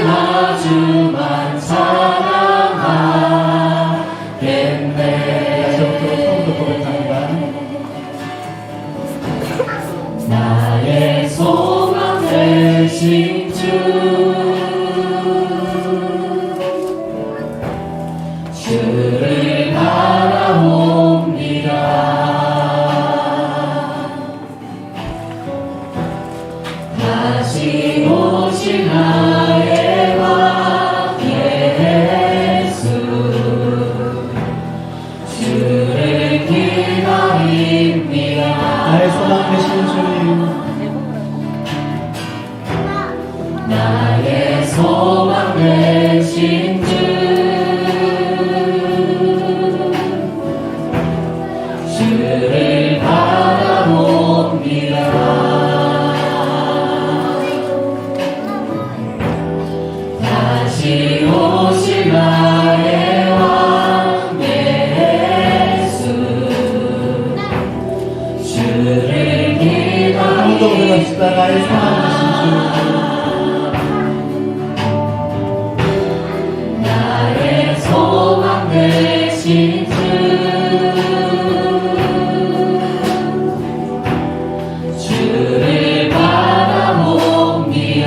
하주만 사랑하겠네. 다시부터 처음부터 고백합니다. 나의 소망 되신 주, 주를 바라옵니다. 다시 오실 나의 왕 예수, 주를 기다립니다. 나의 소망 되신 주님, 나의 소망 되신 주, 주를 바라봅니다. 다시 오실 나의 왕 예수, 주를 한번더 고백합시다. 나의 소망 되신 주, 나의 소망 되신 주, 주를 바라봅니다.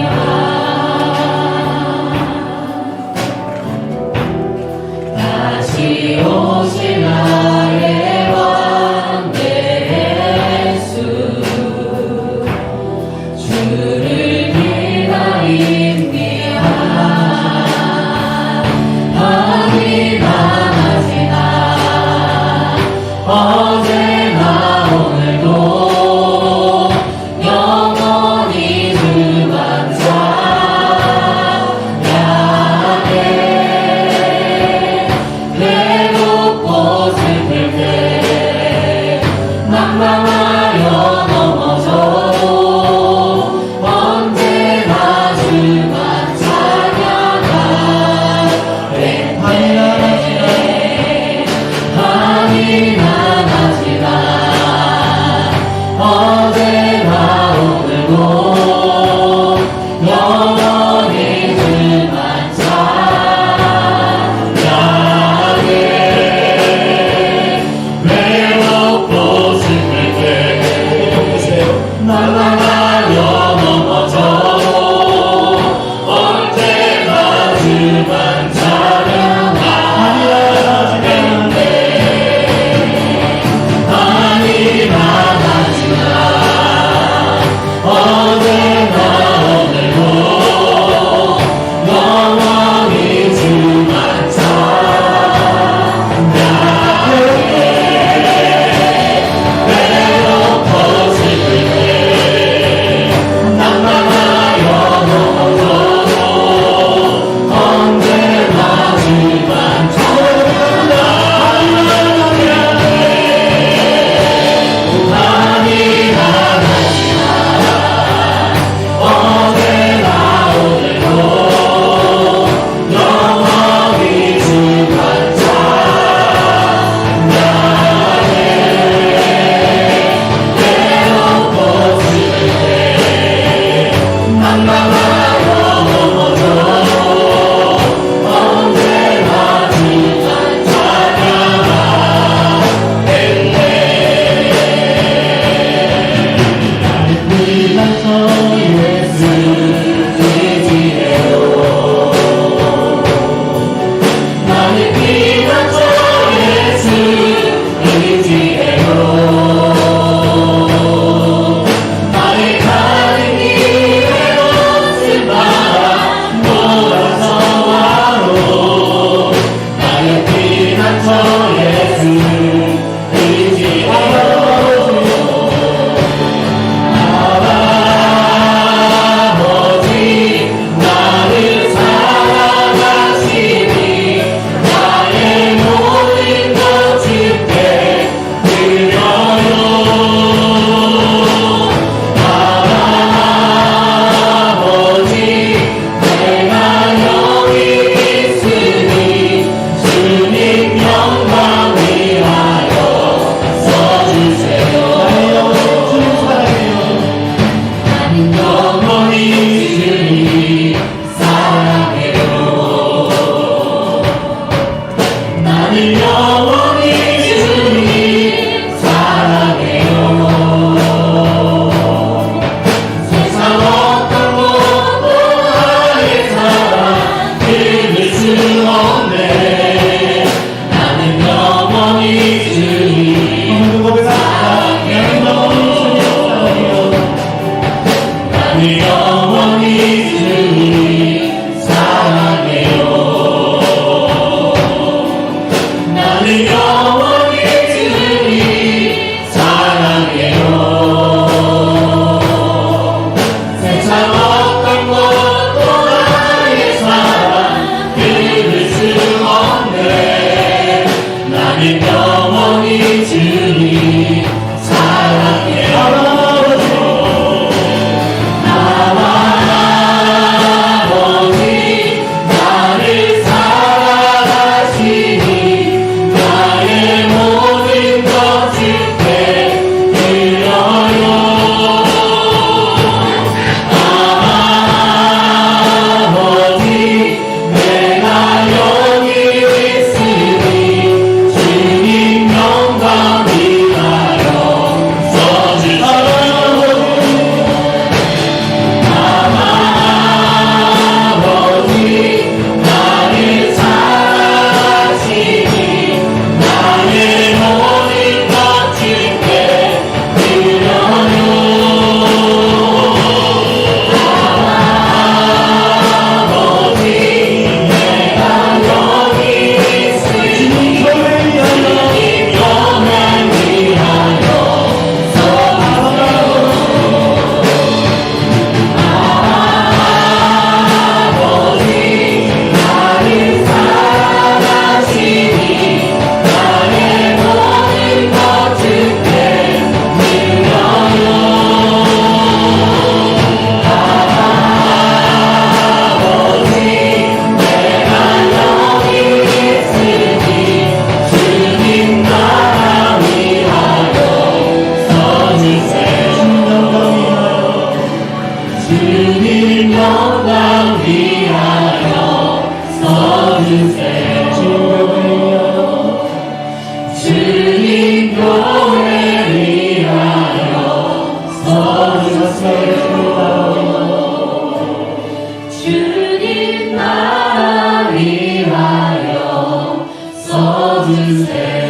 나라 위하여 써주세요.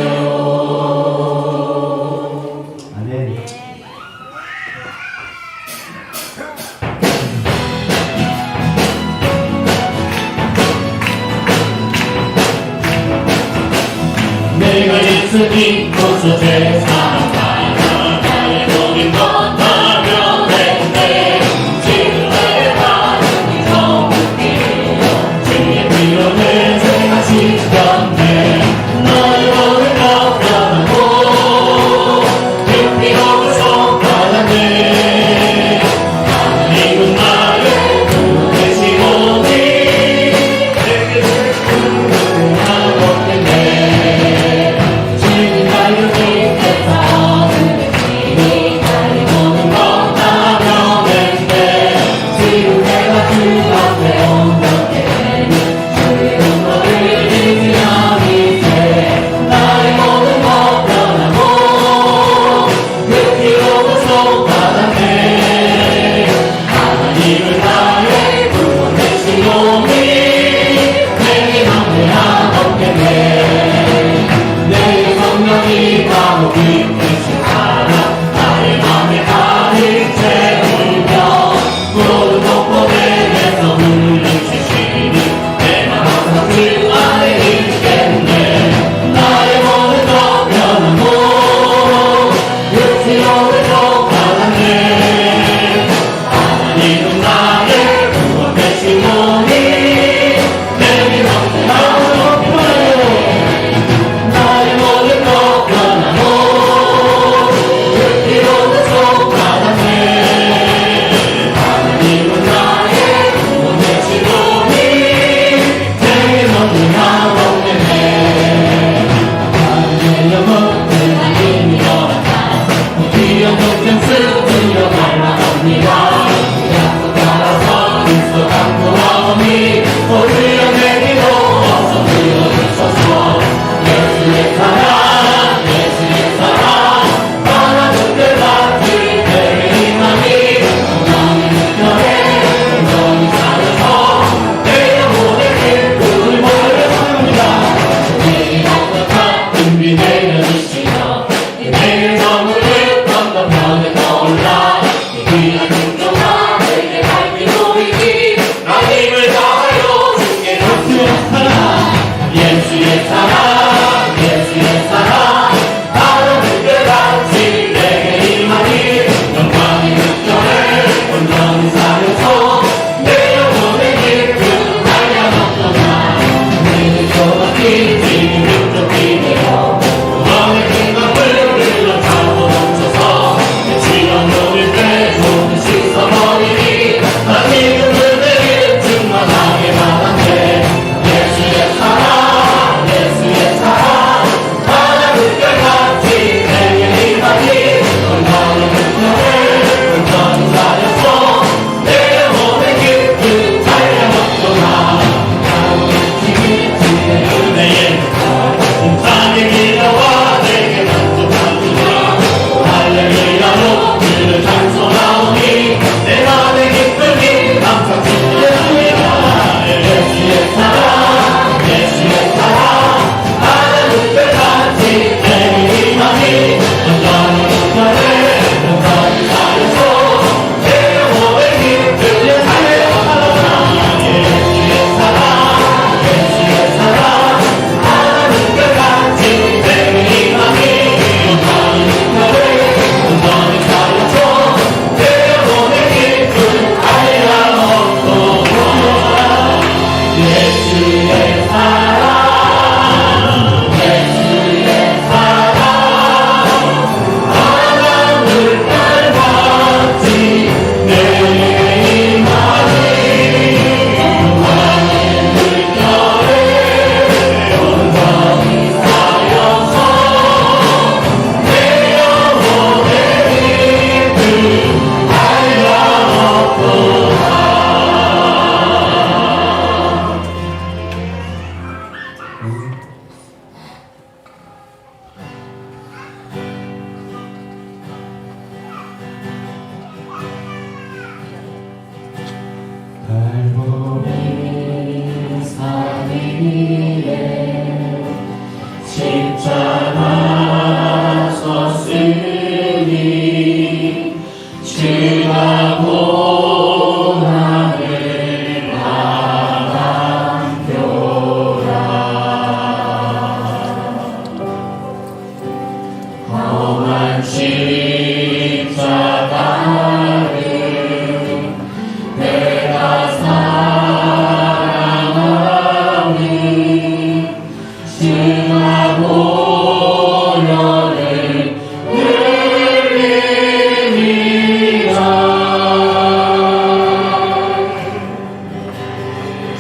아멘. 내가 예수 믿고서 제사랑 나의 몸이 못하면 되는데 지금 나의 반응이 정국이요 주의 피로 내 죄가 씻겼네. 너의 몸을 덮여놓고 깊이 오고서 받았네. 하나님은 나의 구원되시오니 내게 구원하겠네. 하나님을 다하여 주께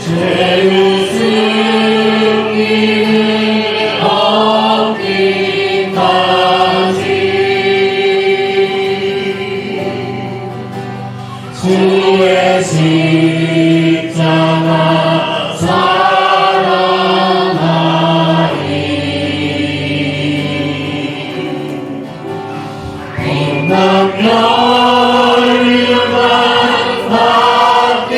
죄를 승리를 얻기까지 주의 십자가 사랑하리 빛난 열림만 받기까지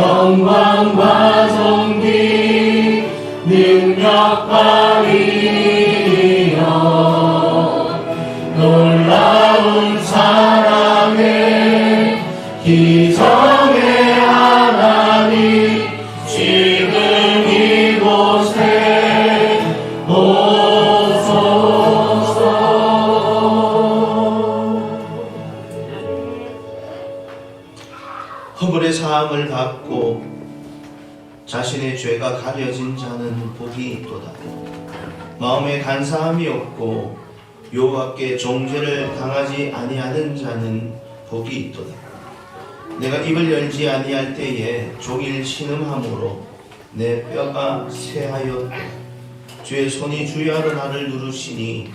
영광과 존귀 능력과 위력 놀라운 사랑의 기적의 하나님 지금 이곳에 오소서. 허물의 사함을 받고 자신의 죄가 가려진 자는 복이 있도다. 마음에 간사함이 없고 여호와께 정죄를 당하지 아니하는 자는 복이 있도다. 내가 입을 열지 아니할 때에 종일 신음함으로 내 뼈가 쇠하였고 주의 손이 주야로 나를 누르시니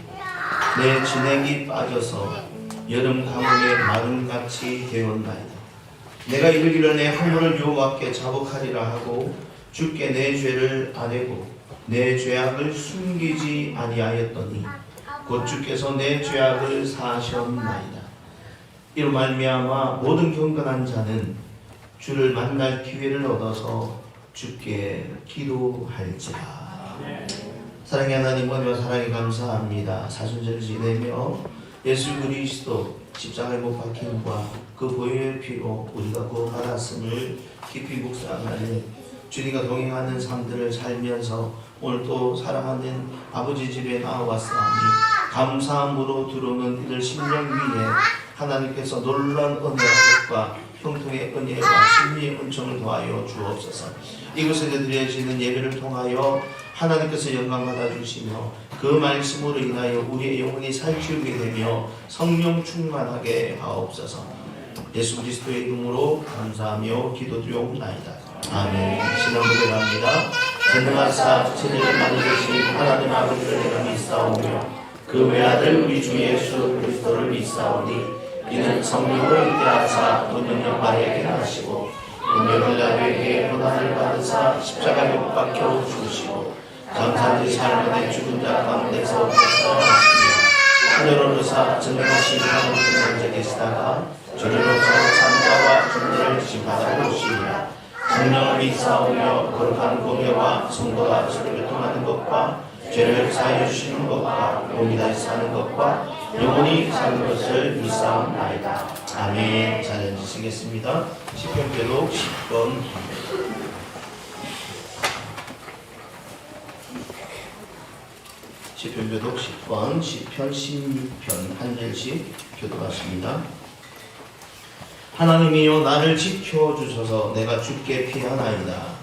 내 진액이 빠져서 여름 가뭄에 마름같이 되었나이다. 내가 이르기를 내 허물을 여호와께 자복하리라 하고 주께 내 죄를 아뢰고 내 죄악을 숨기지 아니하였더니 곧 주께서 내 죄악을 사하셨나이다. 이로 말미암아 모든 경건한 자는 주를 만날 기회를 얻어서 주께 기도할지라. 사랑의 하나님, 은혜와 사랑에 감사합니다. 사순절 지내며 예수 그리스도 십자가에 못 박힘과 그 보혈의 피로 우리가 구원받았음을 깊이 묵상하는 주님과 동행하는 삶들을 살면서 오늘 또 사랑하는 아버지 집에 나와왔사오니 감사함으로 들어오는 이들 심령 위에 하나님께서 놀라운 은혜와 형통의 은혜와 승리의 은총을 더하여 주옵소서. 이곳에 드려지는 예배를 통하여 하나님께서 영광 받아주시며 그 말씀으로 인하여 우리의 영혼이 살찌우게 되며 성령 충만하게 하옵소서. 예수 그리스도의 이름으로 감사하며 기도드리옵나이다. 아멘. 신앙 고백합니다. 전능하사 천지를 만드신 하나님 아버지를 내가 믿사오며 그 외아들 우리 주 예수 그리스도를 믿사오니 이는 성령으로 잉태하사 또 능력하에 계하시고 운명을 나에게 고난을 받으사 십자가에 못 박혀 죽으시고 감사한 지 사흘 죽은 자 가운데서 살아나시며 하늘 오르사 전능하신 하나님의 앉아 계시다가 저리로서 산자와 존재를 지받아 오시리라. 성령을 믿사오며 거룩한 공예와 성도가 서로 교통하는 것과 죄를 사하여 주시는 것과 영원히 다시 사는 것과 영원히 사는 것을 믿사옵나이다. 아멘. 잘 앉으시겠습니다. 시편 교독 10번 시편 교독 10번 시편 16편 한 절씩 교독하십니다. 하나님이여 나를 지켜주소서. 내가 주께 피하나이다.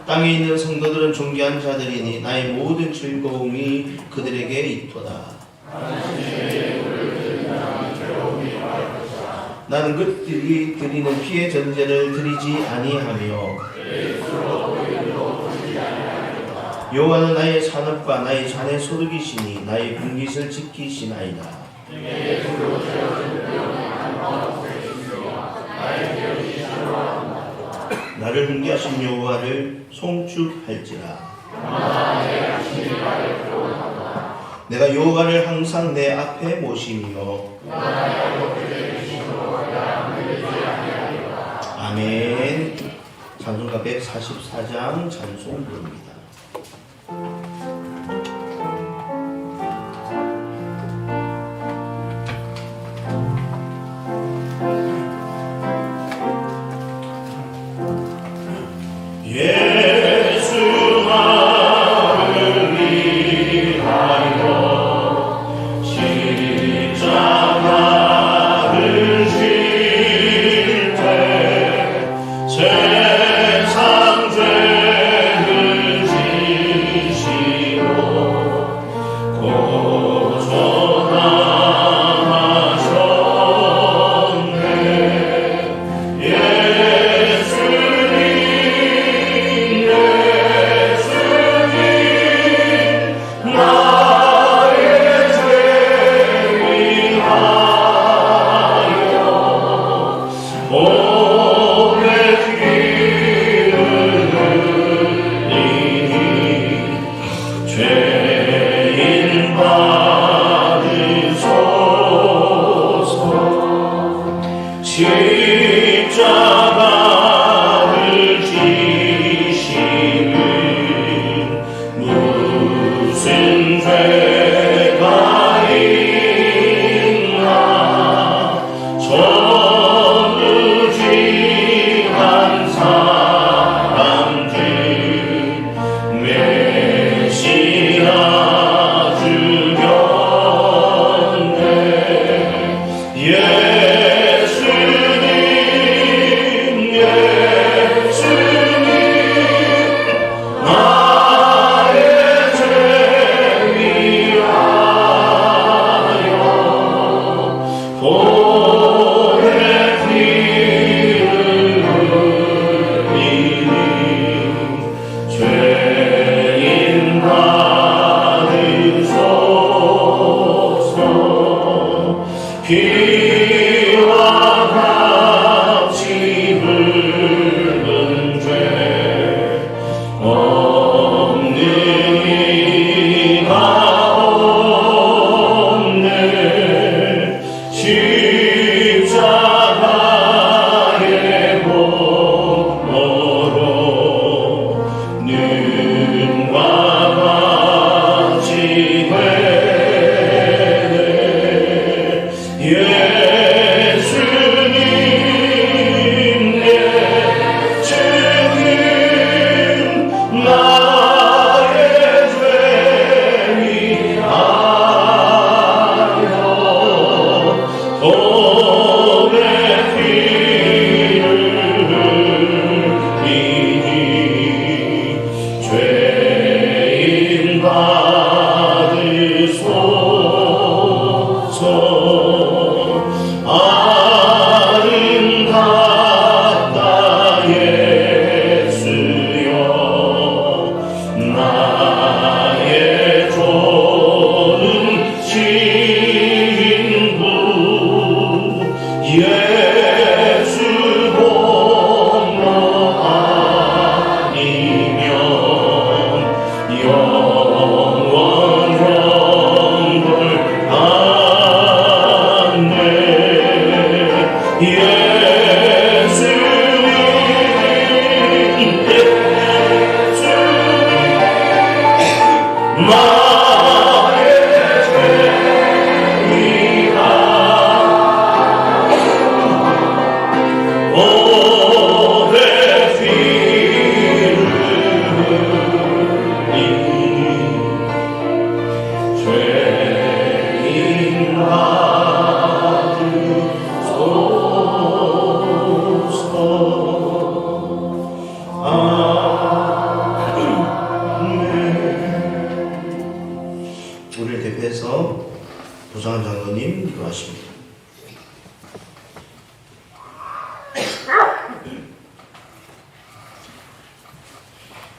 땅에 있는 성도들은 존귀한 자들이니 나의 모든 즐거움이 그들에게 있도다. 나는 그들이 드리는 피의 전제를 드리지 아니하며 여호와는 나의 산업과 나의 잔의 소득이시니 나의 분깃을 지키시나이다. 나를 훈계하신 여호와를 송축할지라. 내가 여호와를 항상 내 앞에 모시며 아멘. 찬송가 144장 찬송 부릅니다. 세상 죄를 예수님 예수님 나의 죄 위하여 보혈의 피를 흘리니 죄인 받으소서. 피와 같이 붉은 죄 없는 이가 없네. 십자가의 보혈로 눈과 같이 되네. 예수님 예수님 나의 죄 위하여 보혈의 피를 흘리니 죄인 받으소서. 아름답다 예수여 나의 좋은 친구. 예수 공로 아니면 영원한 걸 안네. 예수님 나의 죄 위하여 보혈의 피를 흘리니 죄인 받으소서. 아멘. 우리를 대표해서 도장한 장로님 기도하십니다.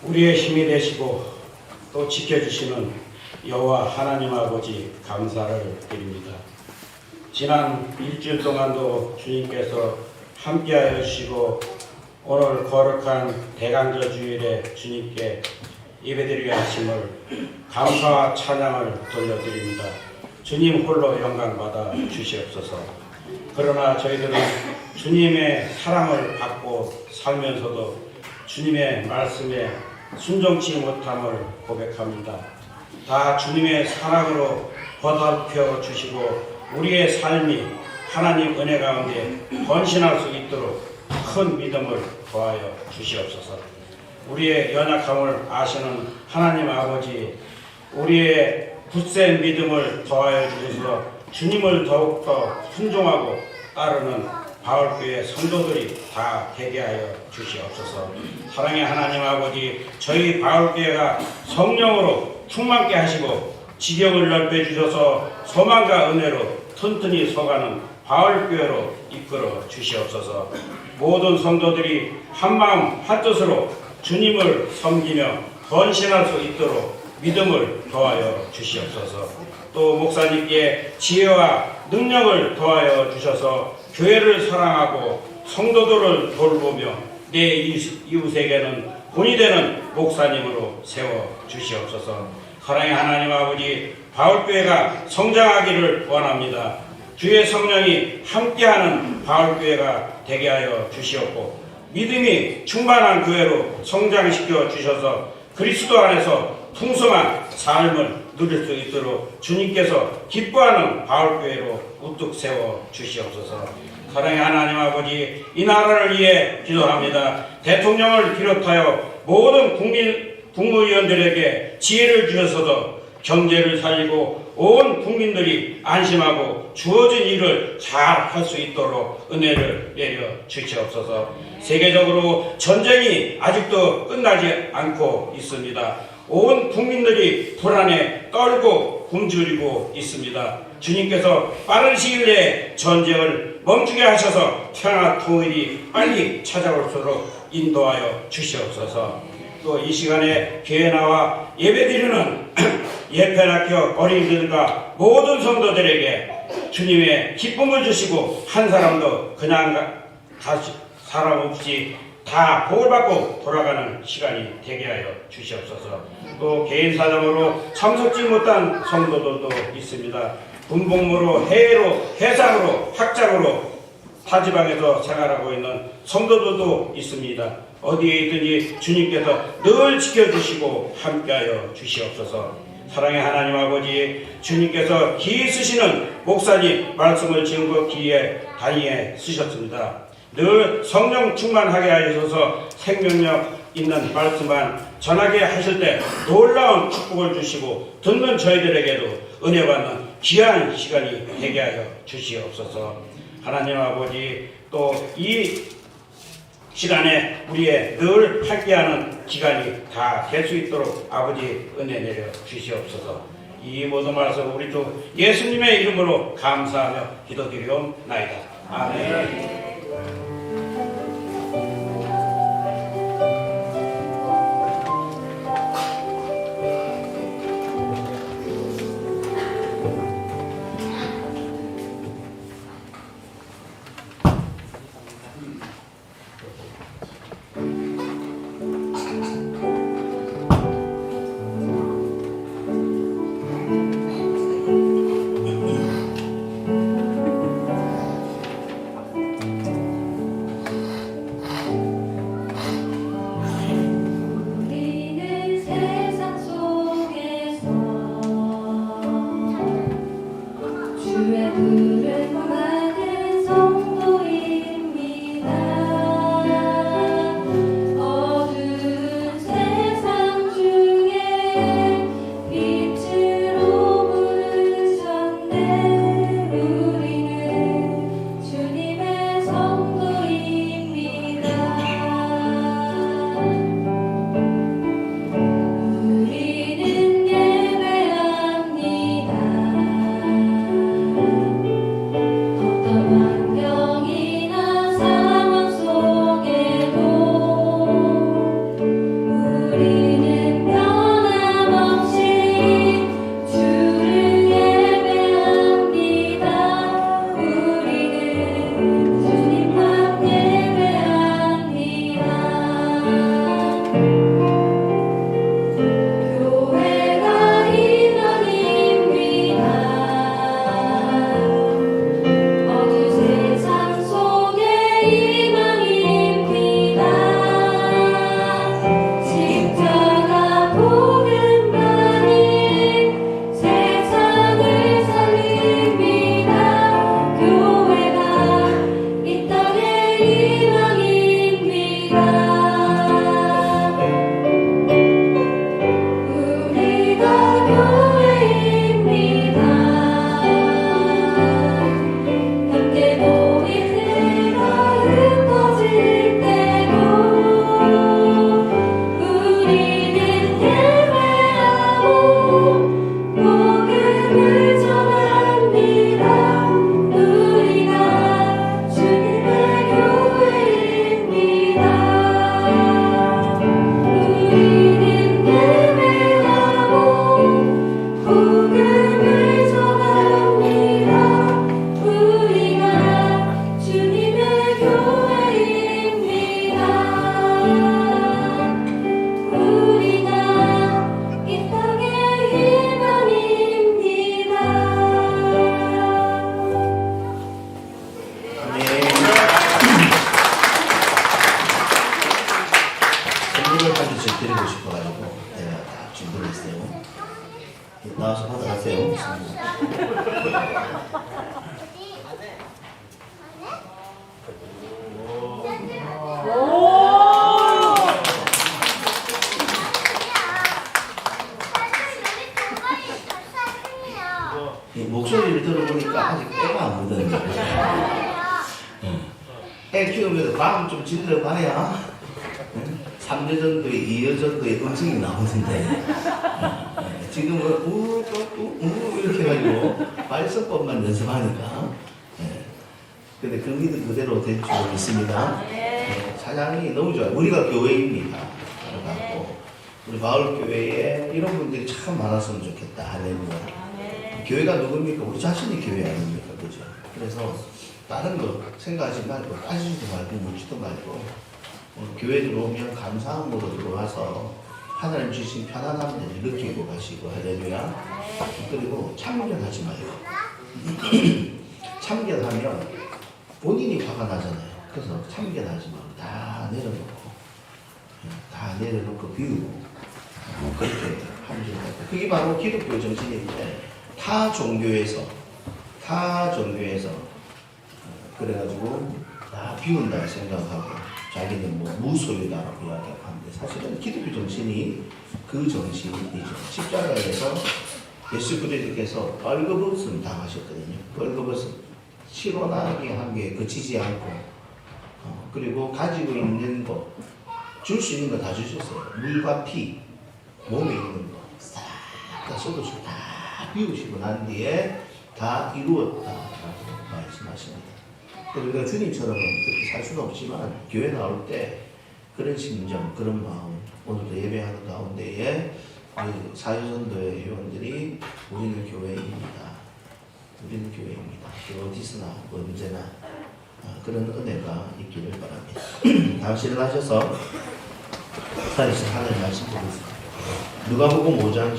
우리의 힘이 되시고 또 지켜주시는 여호와 하나님 아버지 감사를 드립니다. 지난 일주일 동안도 주님께서 함께하여 주시고 오늘 거룩한 대강절 주일에 주님께 예배드리게 하심을 감사와 찬양을 돌려드립니다. 주님 홀로 영광받아 주시옵소서. 그러나 저희들은 주님의 사랑을 받고 살면서도 주님의 말씀에 순종치 못함을 고백합니다. 다 주님의 사랑으로 보살펴 주시고 우리의 삶이 하나님 은혜 가운데 헌신할 수 있도록 큰 믿음을 더하여 주시옵소서. 우리의 연약함을 아시는 하나님 아버지, 우리의 굳센 믿음을 더하여 주셔서 주님을 더욱더 순종하고 따르는 바울교회 성도들이 다 되게 하여 주시옵소서. 사랑의 하나님 아버지, 저희 바울교회가 성령으로 충만케 하시고 지경을 넓혀 주셔서 소망과 은혜로 튼튼히 서가는 바울교회로 이끌어 주시옵소서. 모든 성도들이 한마음 한뜻으로 주님을 섬기며 헌신할 수 있도록 믿음을 더하여 주시옵소서. 또 목사님께 지혜와 능력을 더하여 주셔서 교회를 사랑하고 성도들을 돌보며 내 이웃에게는 본이 되는 목사님으로 세워 주시옵소서. 사랑의 하나님 아버지, 바울교회가 성장하기를 원합니다. 주의 성령이 함께하는 바울교회가 되게 하여 주시옵고 믿음이 충만한 교회로 성장시켜 주셔서 그리스도 안에서 풍성한 삶을 누릴 수 있도록 주님께서 기뻐하는 바울교회로 우뚝 세워 주시옵소서. 사랑의 하나님 아버지, 이 나라를 위해 기도합니다. 대통령을 비롯하여 모든 국무위원들에게 지혜를 주셔서도 경제를 살리고 온 국민들이 안심하고 주어진 일을 잘 할 수 있도록 은혜를 내려 주시옵소서. 세계적으로 전쟁이 아직도 끝나지 않고 있습니다. 온 국민들이 불안에 떨고 굶주리고 있습니다. 주님께서 빠른 시일 내에 전쟁을 멈추게 하셔서 평화 통일이 빨리 찾아올수록 인도하여 주시옵소서. 또 이 시간에 교회 나와 예배드리는 예편학교 어린이들과 모든 성도들에게 주님의 기쁨을 주시고 한 사람도 그냥 사람 없이 다 복을 받고 돌아가는 시간이 되게 하여 주시옵소서. 또 개인 사정으로 참석지 못한 성도들도 있습니다. 군복무로 해외로 해상으로 학장으로 타지방에서 생활하고 있는 성도들도 있습니다. 어디에 있든지 주님께서 늘 지켜주시고 함께하여 주시옵소서. 사랑의 하나님 아버지, 주님께서 기이 쓰시는 목사님 말씀을 증거기에 다니에 쓰셨습니다. 늘 성령 충만하게 하셔서 생명력 있는 말씀만 전하게 하실 때 놀라운 축복을 주시고 듣는 저희들에게도 은혜 받는 귀한 시간이 되게 하여 주시옵소서. 하나님 아버지, 또 이 시간에 우리의 늘 함께하는 기간이 다 될 수 있도록 아버지 은혜 내려 주시옵소서. 이 모든 말씀 우리 주 예수님의 이름으로 감사하며 기도드리옵나이다. 아멘. 애 키우면서 밤 좀 질러봐야 3여 정도의 2여 정도의 음성이 나오는데 지금은 이렇게 해가지고 발성법만 연습하니까 근데 그 믿음 그대로 될 줄 믿습니다. 찬양이 너무 좋아요. 우리가 교회입니다. 그래갖고 우리 마을교회에 이런 분들이 참 많았으면 좋겠다. 할렐루야. 교회가 누굽니까? 우리 자신이 교회 아닙니까? 그죠? 그래서 다른 거 생각하지 말고 따지지도 말고 묻지도 말고 교회 들어오면 감사함으로 들어와서 하나님 주신 편안함을 느끼고 가시고 할렐루야. 그리고 참견하지 말고 참견하면 본인이 화가 나잖아요. 그래서 참견하지 말고 다 내려놓고 비우고 그렇게 하면 좋을 것 같아요. 그게 바로 기독교 정신인데 타 종교에서 그래가지고 다 비운다 생각하고 자기는 뭐 무소유다라고 이야기하는데 사실은 기독교 정신이 그 정신이죠. 십자가에서 예수 그리스도께서 벌거벗음 당하셨거든요. 벌거벗음 시원하게 한 게 그치지 않고 그리고 가지고 있는 거 줄 수 있는 거 다 주셨어요. 물과 피 몸에 있는 거 싹 다 쏟아주고 다 비우시고 난 뒤에 다 이루었다라고 말씀하십니다. 우리가 주님처럼 그렇게 살 수는 없지만 교회 나올 때 그런 심정, 그런 마음 오늘도 예배하는 가운데에 사유전도의 회원들이 우리는 교회입니다. 어디서나 언제나 그런 은혜가 있기를 바랍니다. 다시 일어나셔서 다시 하나님 말씀 보겠습니다. 누가복음 5장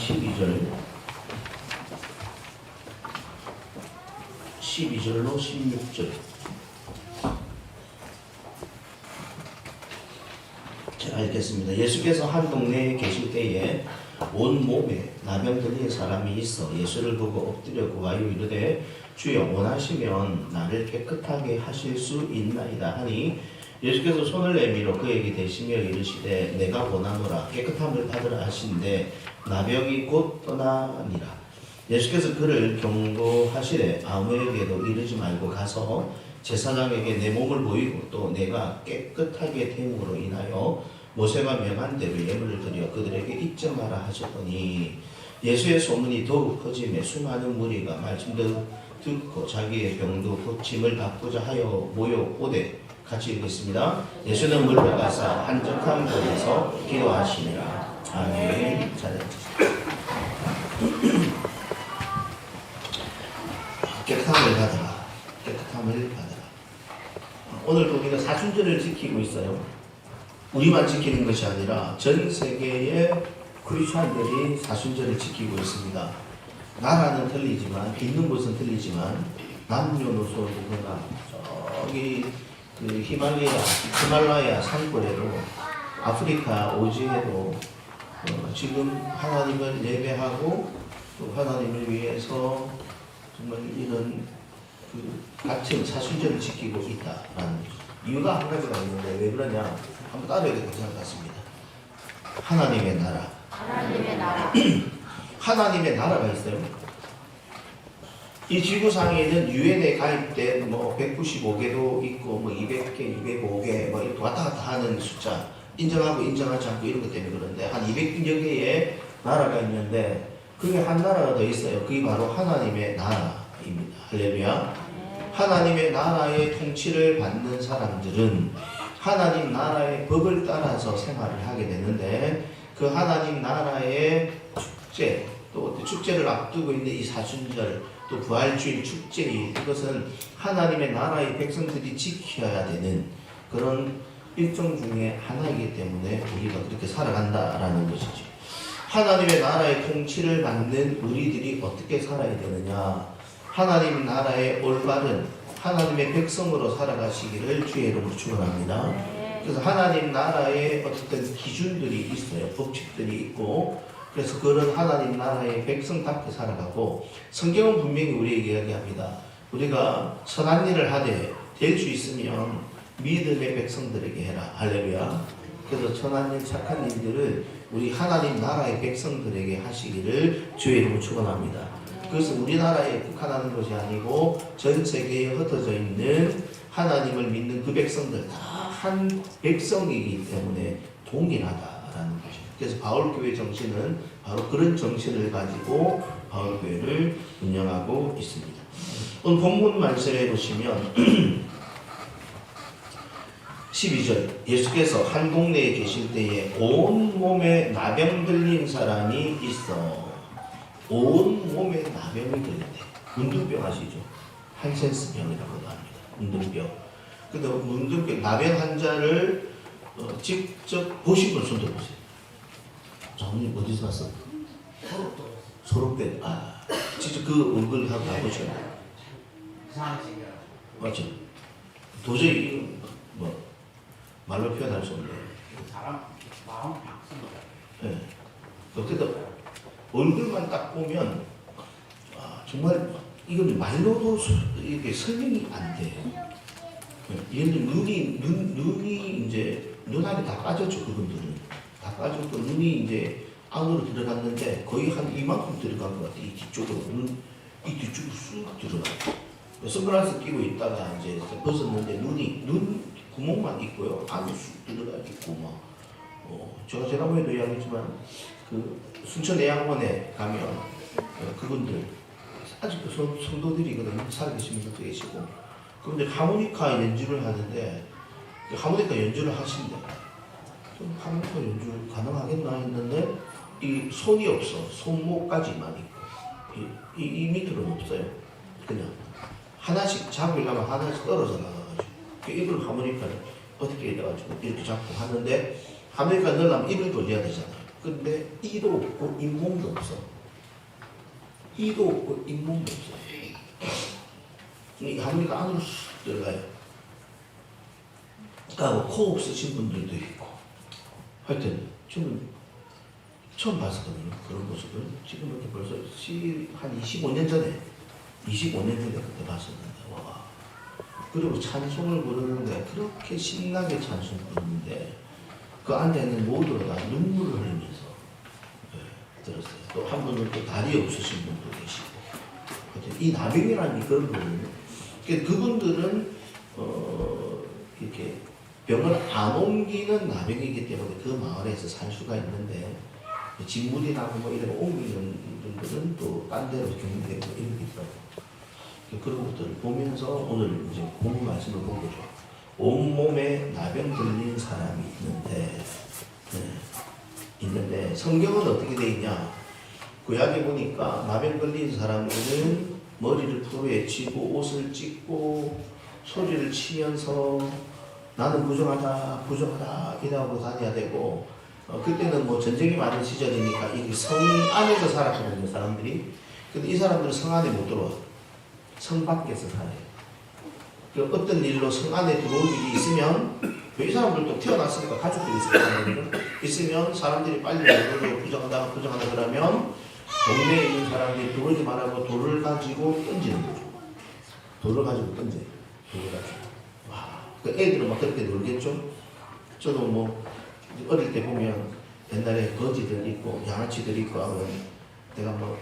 12절로 16절. 제가 읽겠습니다. 예수께서 한 동네에 계실 때에 온 몸에 나병 들린 사람이 있어 예수를 보고 엎드려 구하여 이르되 주여 원하시면 나를 깨끗하게 하실 수 있나이다 하니 예수께서 손을 내밀어 그에게 대시며 이르시되 내가 원하노라 깨끗함을 받으라 하신데 나병이 곧 떠나니라. 예수께서 그를 경고하시되 아무에게도 이르지 말고 가서 제사장에게 내 몸을 보이고 또 내가 깨끗하게 됨으로 인하여 모세가 명한 대로 예물을 드려 그들에게 입점하라 하셨더니 예수의 소문이 더욱 커지며 수많은 무리가 말씀을 듣고 자기의 병도 고침을 받고자 하여 모여오되 같이 읽겠습니다. 예수는 물러가사 한적한 곳에서 기도하시니라. 아멘. 깨끗함을 받아라. 오늘도 우리가 사순절을 지키고 있어요. 우리만 지키는 것이 아니라 전 세계의 크리스천들이 사순절을 지키고 있습니다. 나라는 틀리지만 있는 곳은 틀리지만 남녀노소 누구나 저기 그 히말라야 산골에도 아프리카 오지에도 지금 하나님을 예배하고 또 하나님을 위해서 정말 이런 그 같은 사순절을 지키고 있다라는 이유가 한 가지가 있는데 왜 그러냐 한번 따라야 될 것 같습니다. 하나님의 나라. 하나님의 나라가 있어요. 이 지구상에는 유엔에 가입된 뭐 195개도 있고 뭐 200개, 205개 뭐 이렇게 왔다 갔다 하는 숫자 인정하고 인정하지 않고 이런 것 때문에 그런데 한 200여 개의 나라가 있는데 그게 한 나라가 더 있어요. 그게 바로 하나님의 나라입니다. 할렐루야. 하나님의 나라의 통치를 받는 사람들은 하나님 나라의 법을 따라서 생활을 하게 되는데 그 하나님 나라의 축제 또 축제를 앞두고 있는 이 사순절 또 부활주일 축제일 이것은 하나님의 나라의 백성들이 지켜야 되는 그런 일정 중에 하나이기 때문에 우리가 그렇게 살아간다라는 것이지. 하나님의 나라의 통치를 받는 우리들이 어떻게 살아야 되느냐. 하나님 나라의 올바른 하나님의 백성으로 살아가시기를 주의 이름으로 축원합니다. 그래서 하나님 나라의 어떤 기준들이 있어요. 법칙들이 있고 그래서 그런 하나님 나라의 백성답게 살아가고 성경은 분명히 우리에게 이야기합니다. 우리가 선한 일을 하되 될 수 있으면 믿음의 백성들에게 해라. 할렐루야. 그래서 선한 일 착한 일들을 우리 하나님 나라의 백성들에게 하시기를 주의 이름으로 축원합니다. 그것은 우리나라에 국한하는 것이 아니고 전 세계에 흩어져 있는 하나님을 믿는 그 백성들 다 한 백성이기 때문에 동일하다라는 것입니다. 그래서 바울교회 정신은 바로 그런 정신을 가지고 바울교회를 운영하고 있습니다. 오늘 본문 말씀에 보시면 12절 예수께서 한 동네에 계실 때에 온 몸에 나병 들린 사람이 있어. 온 몸에 나병이 들린대. 문둥병 아시죠? 한센스병이라고도 합니다. 문둥병. 근데 문둥병, 나병 환자를 직접 보신 분 손 들어보세요. 장모님 어디서 왔어? 소록대. 아, 직접 그 얼굴 하고 가보셨나요? 맞죠? 도저히 뭐 말로 표현할 수 없네. 사람 마음 바꾼다. 예. 그래도 얼굴만 딱 보면 정말 이건 말로도 이게 설명이 안 돼요. 예를 들면 눈이 이제 눈알이 다 빠졌죠. 그분들은 다 빠졌고 눈이 이제 안으로 들어갔는데 거의 한 이만큼 들어간 것 같아요. 이 뒤쪽으로 이 뒤쪽으로 쑥 들어가요. 선글라스 끼고 있다가 이제 벗었는데 눈 구멍만 있고요. 안에 쑥 들어가 있고 제가 지난번에도 이야기했지만 그 순천대학원에 가면 그분들 아직도 성도들이거든요. 살아계신 분들도 계시고 그런데 하모니카 연주를 하는데 하모니카 연주를 하신대. 좀 하모니카 연주 가능하겠나 했는데 이 손이 없어. 손목까지만 있고 이 밑으로는 없어요. 그냥 하나씩 잡으려면 하나씩 떨어져 나가가지고 이걸 하모니카를 어떻게 해가지고 이렇게 잡고 하는데 하모니카 넣으려면 입을 돌려야 되잖아요. 근데 이도 없고 잇몸도 없어. 이도 없고 잇몸도 없어. 이 하모니카 안으로 쑥 들어가요. 그러니까 코 없으신 분들도 있고 하여튼 저는 처음 봤었거든요. 그런 모습을. 지금부터 벌써 한 25년 전에 그때 봤었는데 와. 그리고 찬송을 부르는데 그렇게 신나게 찬송 부르는데 그 안에는 모두가 다 눈물을 흘리면서 들었어요. 또 한 분은 또 다리 없으신 분도 계시고 이 나병이라는 그런 거거든요. 그분들은 이렇게 병을 안 옮기는 나병이기 때문에 그 마을에서 살 수가 있는데 진물이 나고 뭐 이런 옮기는 분들은 또 딴 데로 경유되고 이런 게 있더라고요. 그런 것들을 보면서 오늘 이제 본문 말씀을 본 거죠. 온몸에 나병 들린 사람이 있는데 성경은 어떻게 되어 있냐? 구약에 보니까 나병 걸린 사람들은 머리를 풀어헤치고 옷을 찢고 소리를 치면서 나는 부정하다 이라고 다녀야 되고 그때는 뭐 전쟁이 많은 시절이니까 이 성 안에서 살았거든요 사람들이. 근데 이 사람들은 성 안에 못 들어와. 성 밖에서 살아요. 어떤 일로 성 안에 들어올 일이 있으면 이 사람들도 태어났으니까 가족들이 있으면 사람들이 빨리 이걸로 부정하다 그러면 동네에 있는 사람들이 들어오지 말라고 돌을 가지고 던지는 거죠. 돌을 가지고 던져요. 돌을 가지고. 와, 그 애들은 막 그렇게 놀겠죠. 저도 뭐 어릴 때 보면 옛날에 거지들 있고 양아치들 있고 하면 내가 뭐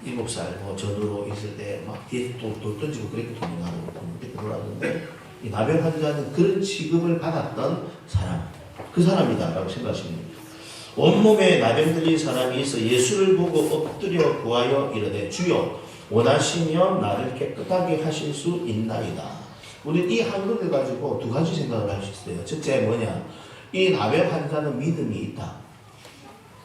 7살 뭐 전으로 있을 때 막 뒤에 돌 던지고 그렇게 도망가고 그렇게 놀았는데 이 나병 환자는 그런 취급을 받았던 사람, 그 사람이다라고 생각하시면 됩니다. 온몸에 나병 들린 사람이 있어 예수를 보고 엎드려 구하여 이르되 주여 원하시면 나를 깨끗하게 하실 수 있나이다. 우리 이 한글을 가지고 두 가지 생각을 할 수 있어요. 첫째 뭐냐? 이 나병 환자는 믿음이 있다.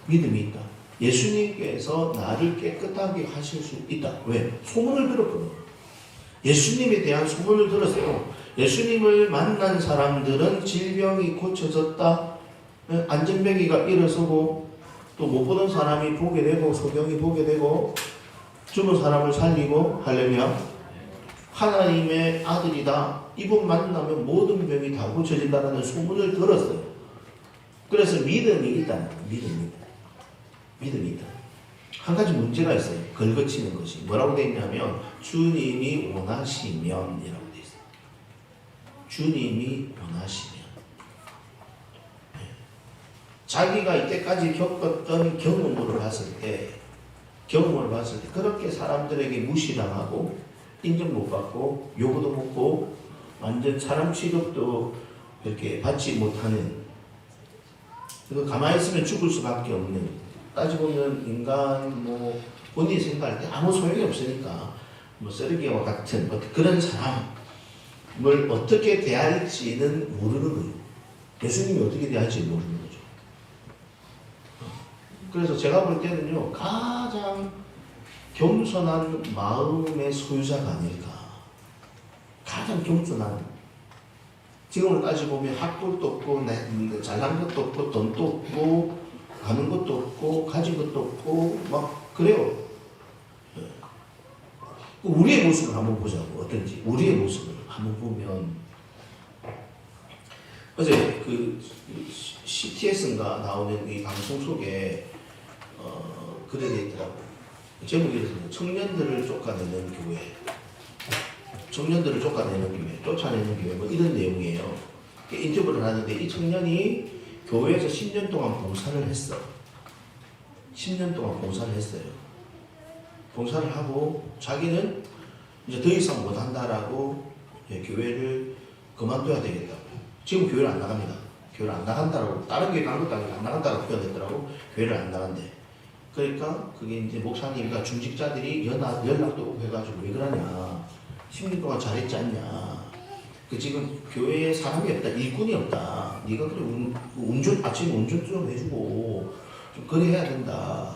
믿음이 있다. 예수님께서 나를 깨끗하게 하실 수 있다. 왜? 소문을 들었거든요. 예수님에 대한 소문을 들었어요. 예수님을 만난 사람들은 질병이 고쳐졌다. 안전병이가 일어서고 또 못 보던 사람이 보게 되고 소경이 보게 되고 죽은 사람을 살리고 하려면 하나님의 아들이다. 이분 만나면 모든 병이 다 고쳐진다는 소문을 들었어요. 그래서 믿음이 있다. 믿음이 있다. 한 가지 문제가 있어요. 걸거치는 것이. 뭐라고 되어 있냐면 주님이 원하시면 이라고 되어 있어요. 주님이 원하시면. 자기가 이때까지 겪었던 경험을 봤을 때 그렇게 사람들에게 무시당하고 인정 못 받고 요구도 먹고 완전 사람 취급도 이렇게 받지 못하는, 그리고 가만히 있으면 죽을 수밖에 없는, 따지고 보면 인간 뭐 본인이 생각할 때 아무 소용이 없으니까 뭐 쓰레기와 같은 그런 사람을 어떻게 대할지는 모르는 거예요. 예수님이 어떻게 대할지 모르는 거죠. 그래서 제가 볼 때는요, 가장 겸손한 마음의 소유자가 아닐까. 가장 겸손한. 지금을 따지고 보면 학벌도 없고, 잘난 것도 없고, 돈도 없고, 아는 것도 없고, 가진 것도 없고, 막, 그래요. 우리의 모습을 한번 보자고. 어떤지. 우리의 모습을 한번 보면, 어제 그 CTS인가 나오는 이 방송 속에, 글에 돼 있더라고. 제목이 이래서 청년들을 쫓아내는 교회. 청년들을 쫓아내는 교회, 쫓아내는 교회, 뭐 이런 내용이에요. 인터뷰를 하는데 이 청년이 교회에서 10년 동안 봉사를 했어. 10년 동안 봉사를 했어요. 봉사를 하고 자기는 이제 더 이상 못한다라고 교회를 그만둬야 되겠다고. 지금 교회를 안 나갑니다. 교회를 안 나간다라고. 다른 교회 간 것도 아니고 안 나간다라고 표현했더라고. 교회를 안 나간대. 그러니까 그게 이제 목사님과 중직자들이 연락도 오고 해가지고 왜 그러냐. 10년 동안 잘했지 않냐. 그 지금 교회에 사람이 없다. 일꾼이 없다. 네가 그래 아침에 운전 좀 해주고 좀 그래 해야 된다.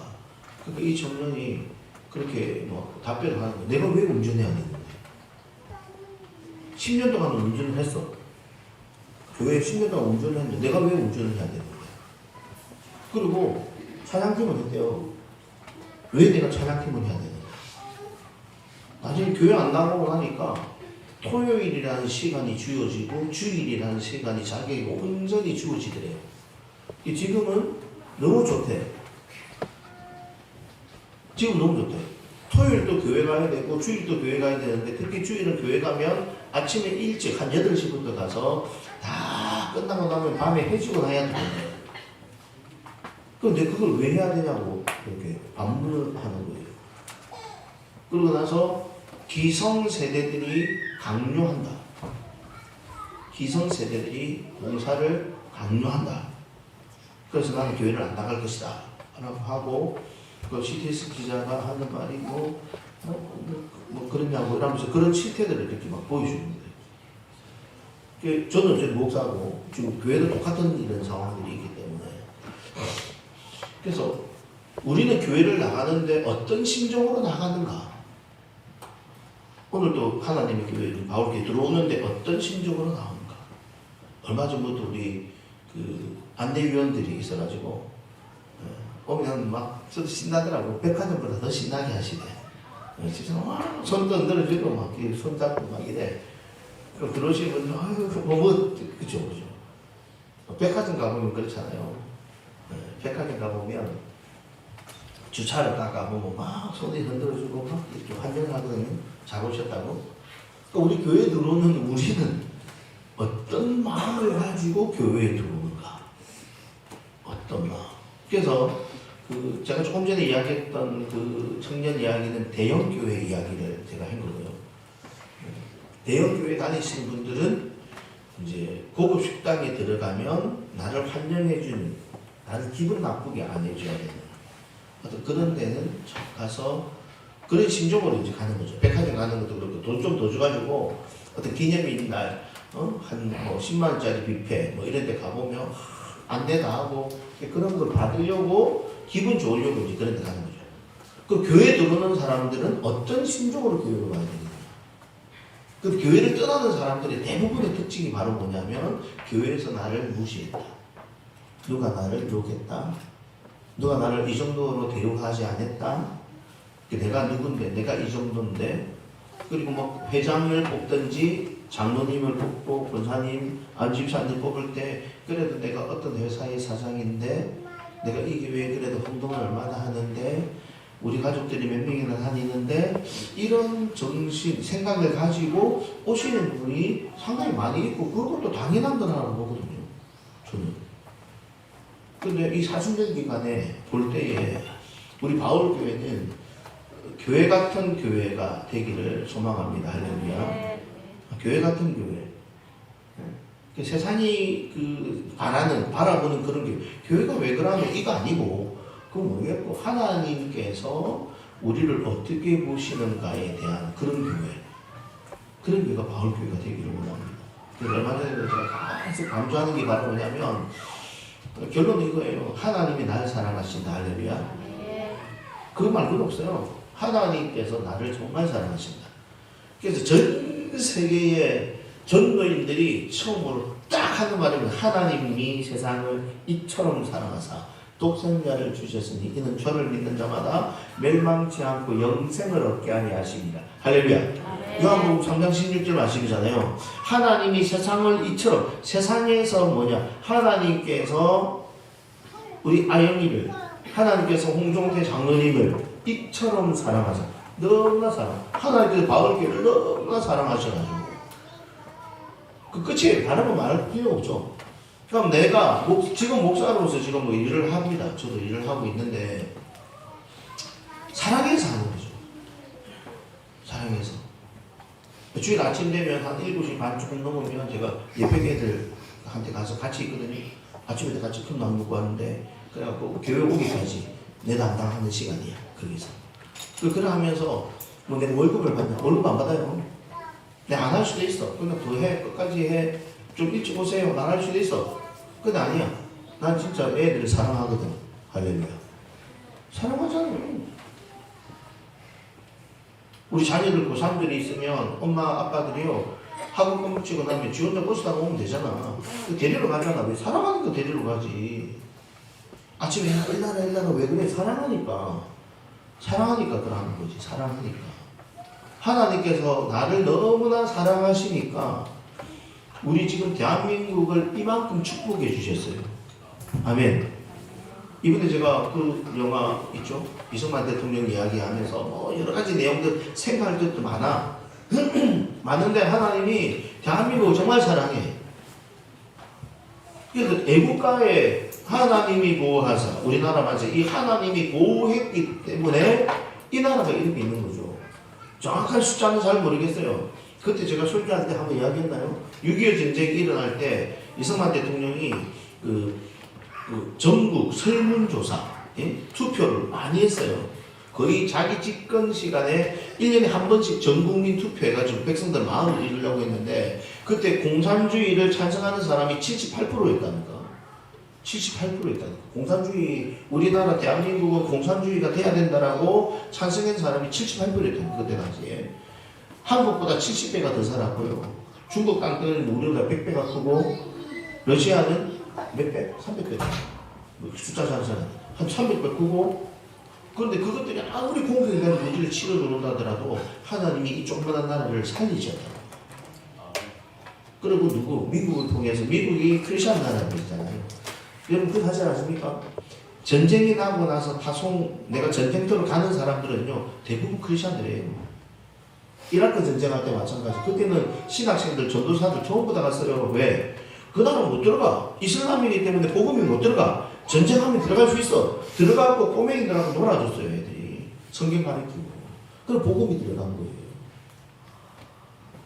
그러니까 이 청년이 그렇게 뭐 답변을 하는 거야. 내가 왜 운전해야 되는데? 10년 동안 운전을 했어. 교회에 10년 동안 운전을 했는데 내가 왜 운전을 해야 되는 거야? 그리고 찬양팀을 했대요. 왜 내가 찬양팀을 해야 되는 거야? 나중에 교회 안 나가고 나니까 토요일이라는 시간이 주어지고 주일이라는 시간이 자기에게 온전히 주어지더래요. 지금은 너무 좋대. 지금 너무 좋대. 토요일도 교회 가야 되고 주일도 교회 가야 되는데 특히 주일은 교회 가면 아침에 일찍 한 8시부터 가서 다 끝나고 나면 밤에 해지고 나야 되는데 근데 그걸 왜 해야 되냐고 이렇게 반문을 하는 거예요. 그러고 나서 기성세대들이 강요한다. 기성세대들이 봉사를 강요한다. 그래서 나는 교회를 안 나갈 것이다. 라고 하고, 그 CTS 기자가 하는 말이 뭐 그러냐고 이러면서 그런 실태들을 이렇게 막 보여주는 거예요. 저는 이제 목사고, 지금 교회도 똑같은 이런 상황들이 있기 때문에. 그래서 우리는 교회를 나가는데 어떤 심정으로 나가는가? 오늘도 하나님의 교회 바울교회 들어오는데 어떤 심정으로 나오는가? 얼마 전부터 우리 그 안내위원들이 있어가지고 오면 막 저도 신나더라고. 백화점보다 더 신나게 하시네. 진짜 막 손도 흔들어주고 막 손잡고 막 이래. 그럼 들어오시는 분들 아유 그죠. 백화점 가보면 그렇잖아요. 백화점 가보면 주차를 딱 가보면 막 손이 흔들어주고 막 이렇게 환영을 하거든요. 잘 오셨다고. 그러니까 우리 교회에 들어오는 우리는 어떤 마음을 가지고 교회에 들어오는가? 어떤 마음? 그래서 그 제가 조금 전에 이야기했던 그 청년 이야기는 대형 교회 이야기를 제가 한 거고요. 대형 교회 다니시는 분들은 이제 고급 식당에 들어가면 나를 환영해주는, 나를 기분 나쁘게 안 해줘야 되는 어떤 그런 데는 가서 그런 심정으로 이제 가는 거죠. 백화점 가는 것도 그렇고 돈 좀 더 줘가지고 어떤 기념일 날 한 뭐 10만 원짜리 뷔페 뭐 이런 데 가보면 안내다 하고 그런 걸 받으려고 기분 좋으려고 이제 그런 데 가는 거죠. 그 교회 들어오는 사람들은 어떤 심정으로 교회로 가야 되느냐. 그 교회를 떠나는 사람들의 대부분의 특징이 바로 뭐냐면 교회에서 나를 무시했다. 누가 나를 욕했다. 누가 나를 이 정도로 대우하지 않았다. 내가 누군데, 내가 이 정도인데, 그리고 뭐 회장을 뽑든지 장로님을 뽑고 권사님, 집사님 뽑을 때 그래도 내가 어떤 회사의 사장인데 내가 이 교회에 그래도 활동을 얼마나 하는데 우리 가족들이 몇 명이나 다니는데 이런 정신, 생각을 가지고 오시는 분이 상당히 많이 있고 그것도 당연한 거라고 보거든요. 저는. 근데 이 40년 기간에 볼 때에 우리 바울교회는 교회 같은 교회가 되기를 소망합니다. 할렐루야. 교회 같은 교회. 세상이 바라보는 그런 게 교회가 왜 그러면 이거 아니고 그건 모르겠고 하나님께서 우리를 어떻게 보시는가에 대한 그런 교회가 바울교회가 되기를 원합니다. 그래서 얼마 전에 제가 계속 강조하는 게 바로 뭐냐면 결론은 이거예요. 하나님이 나를 사랑하신다. 할렐루야. 그 말고는 없어요. 하나님께서 나를 정말 사랑하신다. 그래서 전 세계의 전도인들이 처음으로 딱 하는 말은 하나님이 세상을 이처럼 사랑하사 독생자를 주셨으니 이는 저를 믿는 자마다 멸망치 않고 영생을 얻게 하려 하십니다. 할렐루야. 요한복음 3장 16절 말씀이잖아요. 하나님이 세상을 이처럼 세상에서 하나님께서 우리 아영이를 하나님께서 홍종태 장로님을 이처럼 사랑하사 너무나 하나님께서 바울교회를 너무나 사랑하셔가지고 그 끝이에요. 다른 거 말할 필요 없죠. 그럼 내가 지금 목사로서 지금 뭐 일을 합니다. 저도 일을 하고 있는데 사랑해서 하는 거죠. 사랑해서. 주일 아침 되면 한 7시 반 조금 넘으면 제가 예배애들한테 가서 같이 있거든요. 아침에 같이 큰 나무 먹고 하는데 그래갖고 교회 오기까지 내 담당하는 시간이야. 거기서. 그래 하면서 뭐 내가 월급을 받냐? 월급 안 받아요. 내가 안 할 수도 있어. 그냥 더 해. 끝까지 해. 좀 일찍 오세요. 안 할 수도 있어. 근데 아니야. 난 진짜 애들을 사랑하거든. 할렐루야. 사랑하잖아요. 우리 자녀들 고3들이 있으면 엄마 아빠들이요 학원 끝마치고 나면 지 혼자 버스 타고 오면 되잖아. 데리러 가잖아. 왜? 사랑하니까 데리러 가지. 아침에 일나라 왜 그래? 사랑하니까 그러는 거지. 사랑하니까. 하나님께서 나를 너무나 사랑하시니까 우리 지금 대한민국을 이만큼 축복해 주셨어요. 아멘. 이번에 제가 그 영화 있죠? 이승만 대통령 이야기하면서 뭐 여러 가지 내용들 생각할 것도 많아. 많은데 하나님이 대한민국을 정말 사랑해. 그래서 애국가에 하나님이 보호하사 우리나라 이 하나님이 보호했기 때문에 이 나라가 이렇게 있는 거죠. 정확한 숫자는 잘 모르겠어요. 그때 제가 설교할 때 한번 이야기했나요? 6.25 전쟁이 일어날 때 이승만 대통령이 전국 설문조사 투표를 많이 했어요. 거의 자기 집권 시간에 1년에 한 번씩 전국민 투표해가지고 백성들 마음을 이루려고 했는데 그때 공산주의를 찬성하는 사람이 78%였다니까. 78%였다니까. 공산주의, 우리나라 대한민국은 공산주의가 돼야 된다라고 찬성한 사람이 78%였다니까. 그때 당시에. 한국보다 70배가 더 살았고요. 중국 땅들은 우리보다 100배가 크고 러시아는 몇 배? 300배. 숫자 잘 사람. 한 300배 크고 그런데 그것들이 아무리 공격해가지고 우리를 치러 들어온다더라도 하나님이 이 조그만한 나라를 살리셨다. 그리고 미국을 통해서 미국이 크리스천 나라잖아요. 여러분 그거 하지 않습니까? 전쟁이 나고 나서 내가 전쟁터로 가는 사람들은요 대부분 크리스천들이에요. 이라크 전쟁할 때 마찬가지. 그때는 신학생들, 전도사들 전부 다 갔어요. 왜? 그 나라 못 들어가. 이슬람이기 때문에 복음이 못 들어가. 전쟁하면 들어갈 수 있어. 들어가고 꼬맹이들하고 놀아줬어요, 애들이. 성경 가르치고. 그럼 복음이 들어간 거예요.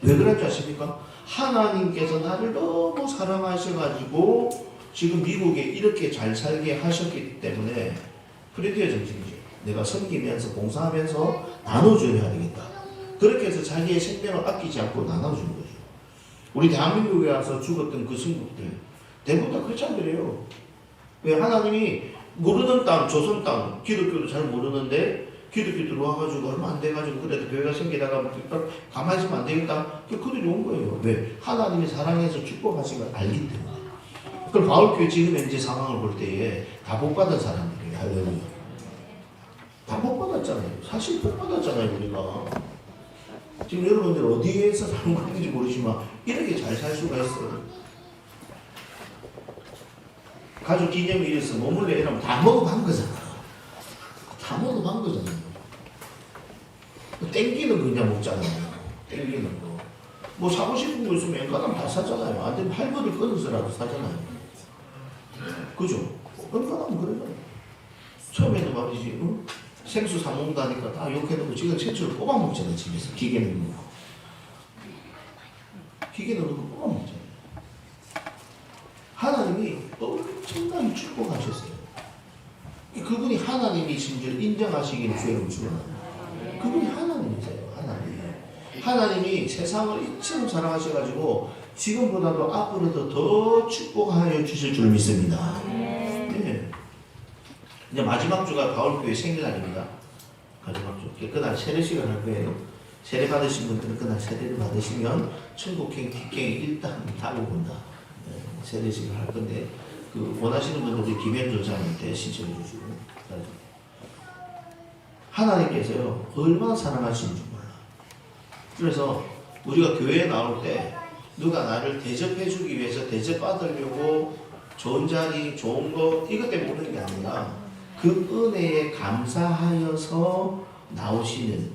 왜 그랬지 아십니까? 하나님께서 나를 너무 사랑하셔가지고 지금 미국에 이렇게 잘 살게 하셨기 때문에 프레디어 정신이죠. 내가 섬기면서 봉사하면서 나눠줘야 되겠다. 그렇게 해서 자기의 생명을 아끼지 않고 나눠주는 거죠. 우리 대한민국에 와서 죽었던 그 성국들 대부분 다 크리스찬들이에요. 왜? 하나님이 모르는 땅, 조선 땅, 기독교도 잘 모르는데 기독교 들어와가지고 얼마 안 돼가지고 그래도 교회가 생기다가 가만히 있으면 안 되겠다. 그들이 온 거예요. 왜? 하나님이 사랑해서 축복하신 걸 알기 때문에. 그럼 바울교회 지금 현재 상황을 볼 때에 다 복받은 사람들이에요. 할렐루야. 다 복받았잖아요. 사실 복받았잖아요, 우리가. 지금 여러분들 어디에서 사는 건지 모르지만 이렇게 잘 살 수가 있어요. 가족 기념일에 있어 머물래 이러면 다 먹어본 거잖아. 다 먹어본 거잖아요. 땡기는 거 그냥 먹잖아요. 땡기는 거. 뭐 사고 싶은 거 있으면 엔간하면 다 사잖아요. 안 되면 할머니 끊어서라도 사잖아요. 그죠? 엔간하면 그러잖아요. 처음에는 말이지, 응? 생수 사 먹는다니까 다 욕해놓고 지금 생수를 뽑아 먹잖아요. 집에서 기계 넣는 거. 기계 넣는 거 뽑아 먹잖아요. 하나님이 엄청나게 축복하셨어요. 그분이 하나님이신 줄 인정하시기를 주의 축원합니다. 그분이 하나님이세요. 하나님이 세상을 이처럼 사랑하셔가지고 지금보다도 앞으로도 더 축복하여 주실 줄 믿습니다. 네. 이제 마지막 주가 바울교회 생일날입니다. 마지막 주. 그날 세례식을 할 거예요. 세례 받으신 분들은 그날 세례를 받으시면 천국행 뒷경이 일단 타고 본다. 네. 세례식을 할 건데 그 원하시는 분들이 김현준 사님한테 신청해 주시고. 하나님께서요 얼마나 사랑하시는지 몰라. 그래서 우리가 교회에 나올 때 누가 나를 대접해 주기 위해서 대접받으려고 좋은 자리, 좋은 거 이것 때문에 오는 게 아니라 그 은혜에 감사하여서 나오시는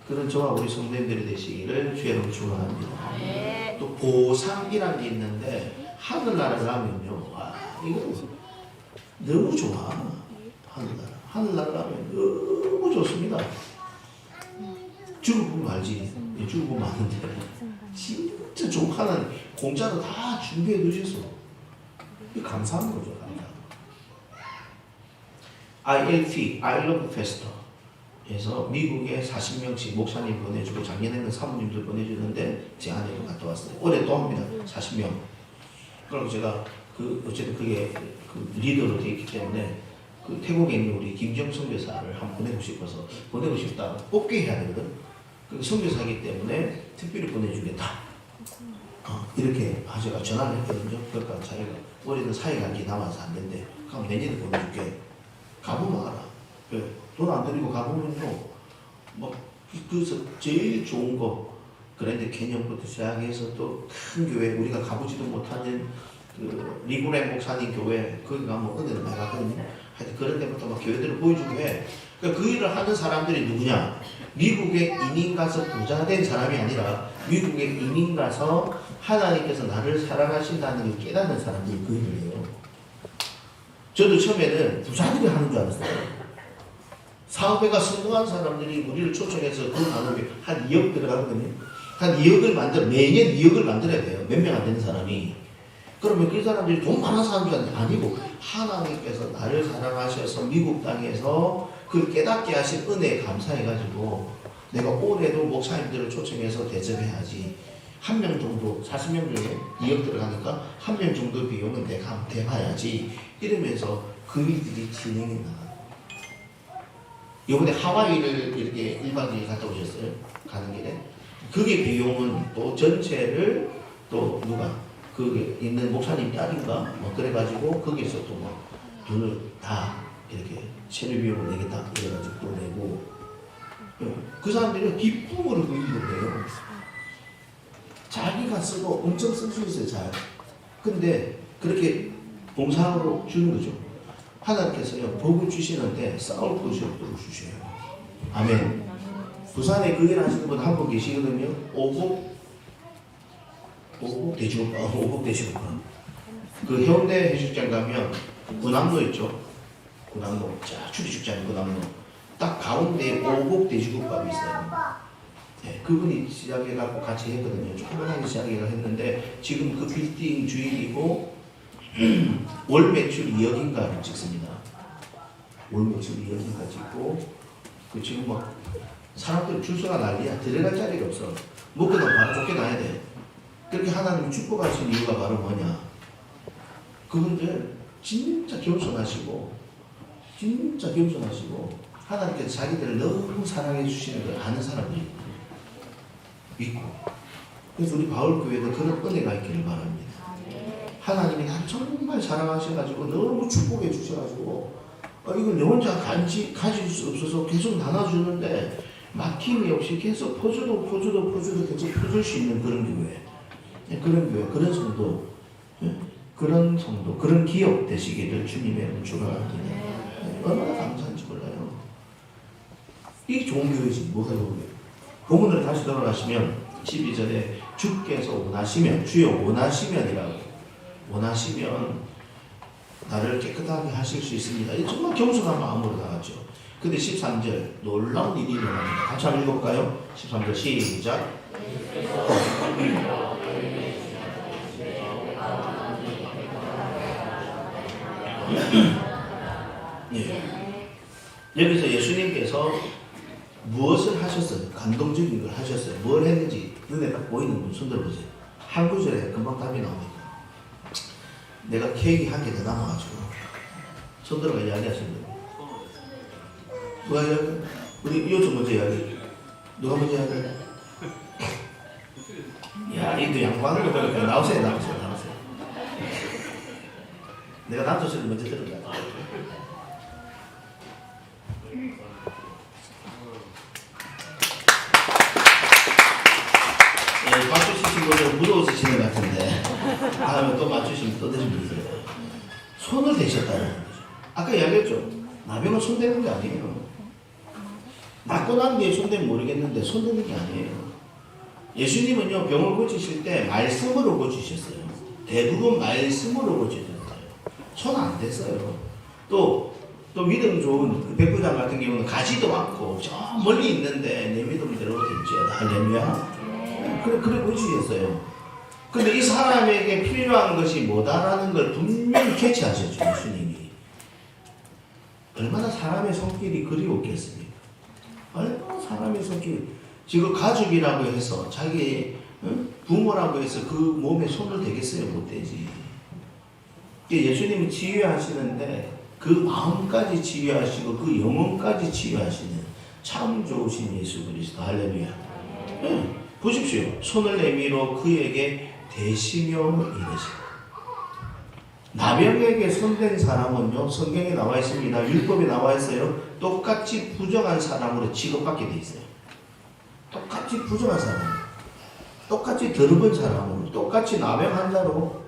그런 저와 우리 성도님들이 되시기를 주의 이름으로 축원합니다. 또 보상이라는 게 있는데 하늘나라를 가면요, 와 이거 너무 좋아. 하늘나라 가면 너무 좋습니다. 죽어보면 알지. 죽어보면 아는데 진짜 좋은 하나님 공짜로 다 준비해 두셨어. 감사한 거죠. ILP, I Love Pastor 에서 미국에 40명씩 목사님 보내주고 작년에는 사모님들 보내주는데 제 아내도 갔다 왔어요. 올해 또 합니다. 40명. 그럼 제가 어쨌든 그게 리더로 되어 있기 때문에 태국에 있는 우리 김정 선교사를 한번 보내고 싶어서 보내고 싶다. 뽑게 해야 되거든. 선교사이기 때문에 특별히 보내주겠다. 이렇게 제가 전화를 했거든요. 그러니까 자기가 올해는 사회관계 남아서 안 된대. 그럼 내년에 보내줄게. 가보면 알아. 돈 안 들이고 가보면요. 그래서 제일 좋은 거 그랜드 캐년부터 시작해서 또 큰 교회 우리가 가보지도 못하는 리브레 목사님 교회 거기 가면 은혜를 많이 받거든요. 하여튼 그런 데부터 막 교회들을 보여주고 해. 그 일을 하는 사람들이 누구냐? 미국에 이민 가서 부자 된 사람이 아니라 미국에 이민 가서 하나님께서 나를 사랑하신다는 걸 깨닫는 사람들이 그 일을 해요. 저도 처음에는 부자들이 하는 줄 알았어요. 사업회가 성공한 사람들이 우리를 초청해서 그 나눔이 한 2억 들어가거든요. 한 2억을 매년 2억을 만들어야 돼요. 몇 명 안 되는 사람이. 그러면 그 사람들이 돈 많아서 하는 줄 아는데 아니고 하나님께서 나를 사랑하셔서 미국 땅에서 그 깨닫게 하신 은혜에 감사해가지고 내가 올해도 목사님들을 초청해서 대접해야지. 한 명 정도 40명 중에 2억 들어가니까 한 명 정도 비용은 내가 대봐야지 이러면서 그 일들이 진행이 나가요. 이번에 하와이를 이렇게 1박 2일 갔다 오셨어요. 가는 길에. 그게 비용은 또 전체를 또 누가 그 있는 목사님 딸인가 뭐 그래가지고 거기서 또 뭐 돈을 다 이렇게 체류 비용을 내겠다 그래가지고 또 내고 그 사람들이 기쁨으로 그 일을 해요. 자기가 쓰고 엄청 쓸 수 있어요. 잘. 근데 그렇게 봉사로 주는 거죠. 하나님께서요 복을 주시는데 싸울 것이 없도록 주셔요. 아멘. 부산에 그 일 하시는 분 한 분 계시거든요. 오복 대시국가. 그 해운대 해수욕장 가면 군함로 있죠. 군함로. 자, 출입축장 군함로. 딱 가운데에 오복 돼지국밥이 있어요. 네, 그분이 시작해갖고 같이 했거든요. 조그만하게 시작했는데 지금 그 빌딩 주인이고 월 매출 2억인가를 찍습니다. 월 매출 2억인가 찍고 그 지금 막 사람들 줄서가 난리야. 들어갈 자리가 없어. 먹고 나면 바로 쫓겨나야 돼. 그렇게 하나님이 축복하신 이유가 바로 뭐냐? 그분들 진짜 겸손하시고 하나님께서 자기들을 너무 사랑해 주시는 걸 아는 사람들이 믿고 그래서 우리 바울교회도 그런 은혜가 있기를 바랍니다. 하나님이 날 정말 사랑하셔가지고 너무 축복해 주셔가지고 이걸 내 혼자 가질 수 없어서 계속 나눠주는데 막힘이 없이 계속 퍼줘도 계속 퍼줄 수 있는 그런 교회. 그런 성도, 그런 기업 되시기를 주님의 축원합니다. 얼마나 감사한지 몰라요. 이게 좋은 교회지, 뭐가 좋은 교회. 본문으로 다시 돌아가시면 12절에 주께서 원하시면, 주여 원하시면이라고. 원하시면 나를 깨끗하게 하실 수 있습니다. 정말 겸손한 마음으로 나갔죠. 근데 13절 놀라운 일이 일어납니다. 같이 한번 읽어볼까요? 13절 시작. 여기서 예수님께서 무엇을 하셨어요? 감동적인 걸 하셨어요. 뭘 했는지 눈에 딱 보이는 분 손 들어보세요. 한 구절에 금방 답이 나옵니다. 내가 케이크 한 개 더 남아가지고 손 들어가 이야기하시는 거예요. 누가 이야기해? 우리 요즘 먼저 이야기해. 누가 먼저 이야기해? 야, 이도 양보하는 거 보니까 나오세요. 내가 남자 소리 먼저 들을게요. 예, 맞추신 분들 무서워서 치는 것 같은데 다음에 또 맞추시면 또 되신 분이 있어요. 손을 대셨다는 거죠. 아까 이야기했죠. 나병은 손 대는 게 아니에요. 낫고 난 뒤에 손 대면 모르겠는데 손 대는 게 아니에요. 예수님은요, 병을 고치실 때 말씀으로 고치셨어요. 대부분 말씀으로 고치셨어요. 손 안 댔어요. 또 믿음 좋은 백부장 같은 경우는 가지도 많고 저 멀리 있는데 내 믿음대로 될지어다. 할렐루야. 그래 고치셨어요. 근데 이 사람에게 필요한 것이 뭐다라는 걸 분명히 캐치하셨죠. 예수님이. 얼마나 사람의 손길이 그리웠겠습니까? 얼마나 사람의 손길. 지금 가족이라고 해서 자기 부모라고 해서 그 몸에 손을 대겠어요? 못 대지. 예수님이 치유하시는데 그 마음까지 치유하시고 그 영혼까지 치유하시는 참 좋으신 예수 그리스도. 할렐루야. 네. 보십시오. 손을 내밀어 그에게 대시며 이르시고. 나병에게 손댄 사람은요, 성경에 나와 있습니다. 율법에 나와 있어요. 똑같이 부정한 사람으로 취급받게 돼 있어요. 똑같이 부정한 사람, 똑같이 더러운 사람으로, 똑같이 나병 환자로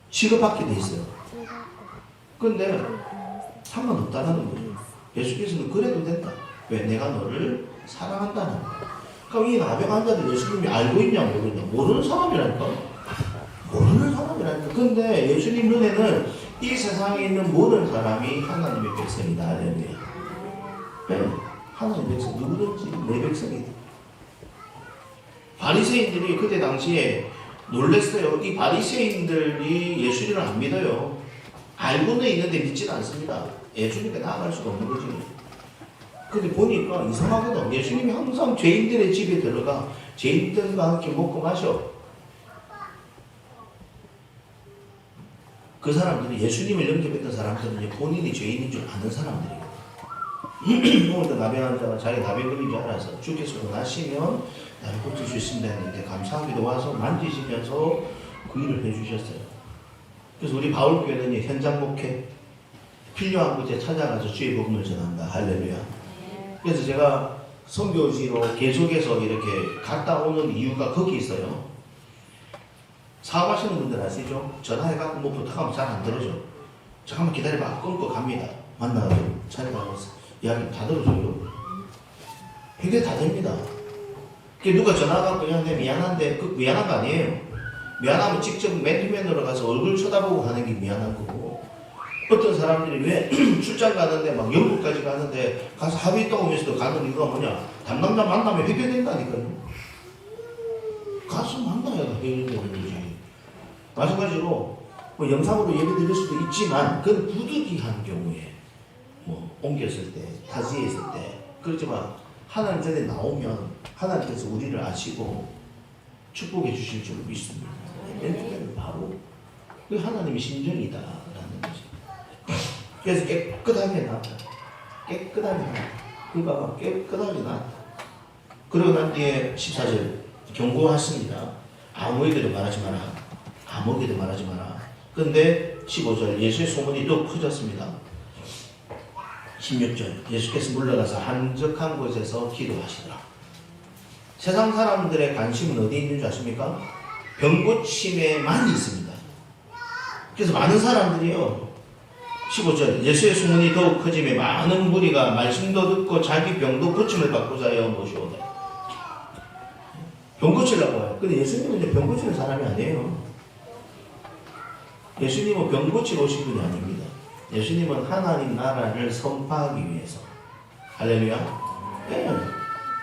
취급받게 돼 있어요. 근데 상관없다는 거죠. 예수께서는 그래도 된다. 왜? 내가 너를 사랑한다는 거예요. 그럼 이 나병 환자들 예수님이 알고 있냐 모르냐? 모르는 사람이라니까. 모르는 사람이라니까. 근데 예수님 눈에는 이 세상에 있는 모든 사람이 하나님의 백성이다. 할렐루야. 네. 하나님의 백성, 누구든지 내 백성이다. 바리새인들이 그때 당시에 놀랬어요. 이 바리새인들이 예수님을 안 믿어요. 알고는 있는데 믿지는 않습니다. 예수님께 나아갈 수가 없는 거지. 근데 보니까 이상하거든. 예수님이 항상 죄인들의 집에 들어가 죄인들과 함께 먹고 마셔. 그 사람들은 예수님을 영접했던 사람들은 본인이 죄인인 줄 아는 사람들이에요. 오늘도 나병 환자가 자기 나병 걸린 줄 알아서 주께서 원하시면 나를 고칠 수 있습니다 했는데 감사하게도 와서 만지시면서 그 일을 해주셨어요. 그래서 우리 바울교회는 현장 목회 필요한 곳에 찾아가서 주의 복음을 전한다. 할렐루야. 그래서 제가 선교지로 계속해서 이렇게 갔다 오는 이유가 거기 있어요. 사업하시는 분들 아시죠? 전화해갖고 뭐 부탁하면 잘 안 들어줘. 잠깐만 기다려봐. 끊고 갑니다. 만나가지고 찾아가서 이야기 다 들어줘요. 해결 다 됩니다. 누가 전화가 그냥 내 미안한데 그 미안한 거 아니에요. 미안하면 직접 맨투맨으로 가서 얼굴 쳐다보고 하는 게 미안한 거고, 어떤 사람들이 왜 출장 가는데 막 영국까지 가는데 가서 합의했다고 하면서도 가는 이유가 뭐냐? 담당자 만나면 해결된다니까요. 가서 만나야 해결되는 거지. 마찬가지로 뭐 영상으로 예배 드릴 수도 있지만 그건 부득이한 경우에 뭐 옮겼을 때, 타지했을 때, 그렇지만 하나님 전에 나오면 하나님께서 우리를 아시고 축복해 주실 줄 믿습니다. 맨투맨은 바로 그 하나님의 심정이다라는 거죠. 그래서 깨끗하게 나왔다. 깨끗하게 나왔다. 그가 깨끗하게 나왔다. 그러고 난 뒤에 14절 경고하십니다. 아무에게도 말하지 마라. 아무에게도 말하지 마라. 근데 15절 예수의 소문이 또 커졌습니다. 16절 예수께서 물러가서 한적한 곳에서 기도하시더라. 세상 사람들의 관심은 어디에 있는 줄 아십니까? 병고침에만 있습니다. 그래서 많은 사람들이요, 15절 예수의 소문이 더욱 커지며 많은 무리가 말씀도 듣고 자기 병도 고침을 받고자 하여 모시오다. 병 고치려고 해요. 근데 예수님은 이제 병 고치는 사람이 아니에요. 예수님은 병 고치러 오신 분이 아닙니다. 예수님은 하나님 나라를 선포하기 위해서. 할렐루야. 네.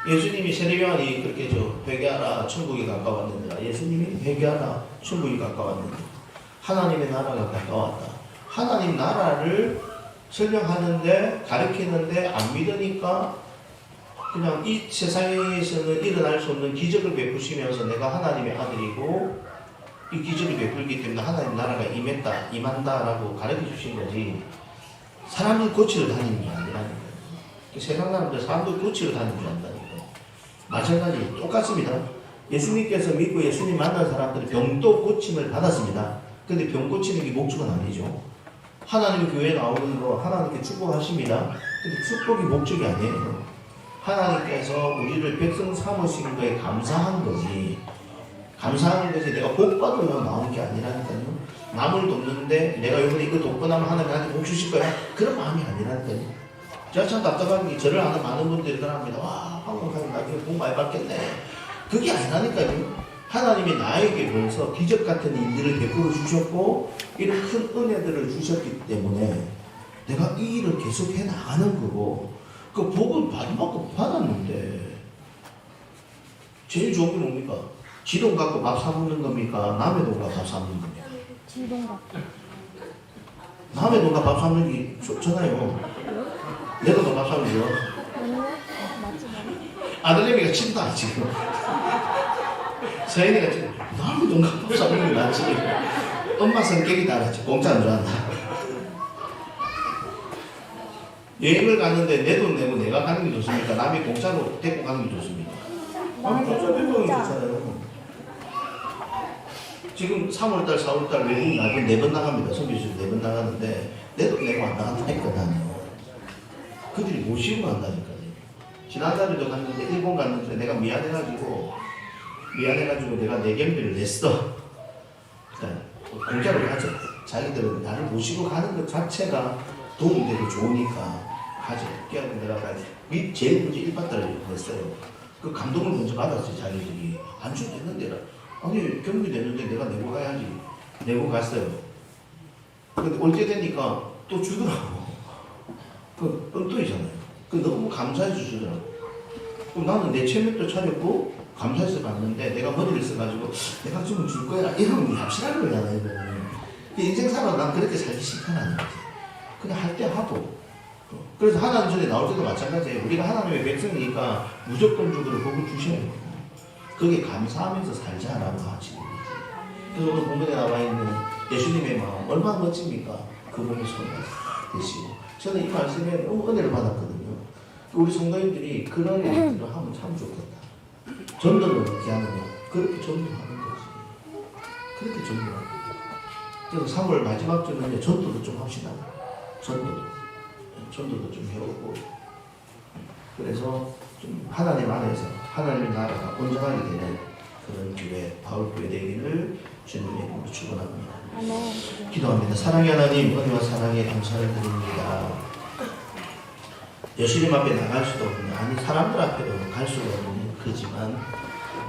예수님이 세례요한이 그렇게 회개하라 천국이 가까웠느니라. 예수님이 회개하라 천국이 가까웠느니라. 하나님의 나라가 가까웠다. 하나님 나라를 설명하는데 가르치는데 안 믿으니까 그냥 이 세상에서는 일어날 수 없는 기적을 베푸시면서 내가 하나님의 아들이고 이 기적을 베풀기 때문에 하나님 나라가 임한다라고 가르쳐 주신 거지 사람을 고치러 다니는 게 아니라니까요. 세상 사람들 사람들 고치러 다니는 줄 안다니까요. 마찬가지 똑같습니다. 예수님께서 믿고 예수님 만난 사람들은 병도 고침을 받았습니다. 근데 병 고치는 게 목적은 아니죠. 하나님 교회에 나오는 거 하나님께 축복하십니다. 근데 축복이 목적이 아니에요. 하나님께서 우리를 백성 삼으신 거에 감사한 거지. 감사하는 것이 내가 복 받으려고 나온 게 아니라니까요. 남을 돕는데 내가 이번에 이거 돕고 나면 하나님 나한테 복 주실 거야? 그런 마음이 아니라니까요. 제가 참 답답한 게 저를 아는 많은 분들이 그럽니다. 와, 한국하면 나중에 복 많이 받겠네. 그게 아니라니까요. 하나님이 나에게 벌써 기적 같은 일들을 베풀어 주셨고 이런 큰 은혜들을 주셨기 때문에 내가 이 일을 계속 해 나가는 거고 그 복을 받을 받았는데 제일 좋은 게 뭡니까? 지 돈 갖고 밥 사먹는 겁니까? 남의 돈 갖고 밥 사먹는 겁니까? 지 돈 갖고. 남의 돈 갖고 밥 사먹는 게 좋잖아요. 내 돈 갖고 밥 사먹는 게 아니요? 맞지 않아요? 아들내미가 친다 지금. 서연이가 지금 남의 돈 갖고 밥 사먹는 게 낫지. 엄마 성격이 다르지. 공짜 안 좋아한다. 여행을 갔는데 내 돈 내고 내가 가는 게 좋습니까? 남이 공짜로 데리고 가는 게 좋습니까? 공짜 대통령이 좋잖아요. 지금 3월달, 4월달 외국 나가 4번 나갑니다. 선교실 4번 나가는데 내 돈 내고 안 나간다니까 나는. 그들이 모시고 간다니까요. 지난달에도 갔는데 일본 갔는데 내가 미안해가지고 내가 내 경비를 냈어. 그러니까 공짜로 가자. 자기들은 나를 모시고 가는 것 자체가 도움되고 좋으니까 가자. 그래서 내가 제일 먼저 1박달을 냈어요. 그 감동을 먼저 받았어요. 자기들이. 안 주면 됐는데 아니 경비 내는데 내가 내고 가야지. 내고 갔어요. 근데 올 때 되니까 또 주더라고. 그 엉뚱이잖아요. 그 너무 감사해서 주더라고. 그럼 나는 내 체면도 차렸고 감사해서 갔는데 내가 머리를 써가지고 내가 주면 줄 거야 이러면 합실한 거잖아요. 이거는. 인생사로 난 그렇게 살기 싫다는 거지. 그냥 할 때 하고. 그래서 하나님 전에 나올 때도 마찬가지예요. 우리가 하나님의 백성이니까 무조건적으로 복을 주셔야 돼요. 그게 감사하면서 살자라고 하시는 거지. 그래서 오늘 본문에 나와 있는 예수님의 마음 얼마나 멋집니까? 그분의 손을 대시고. 저는 이 말씀에 너무 은혜를 받았거든요. 우리 성도님들이 그런 일들을 하면 참 좋겠다. 전도는 어떻게 하느냐? 그렇게 전도하는 거지. 그렇게 전도하는 거지. 그래서 3월 마지막 주는 전도도 좀 합시다. 전도도 좀 해오고. 그래서 좀 하나님 안에서 하나님의 나라가 온전하게 되는 그런 교회, 바울교회 되기를 주님의 이름으로 축원합니다. 아멘. 기도합니다. 사랑의 하나님, 은혜와 사랑에 감사를 드립니다. 예수님 앞에 나갈 수도 없는, 아니 사람들 앞에도 갈 수가 없는 그지만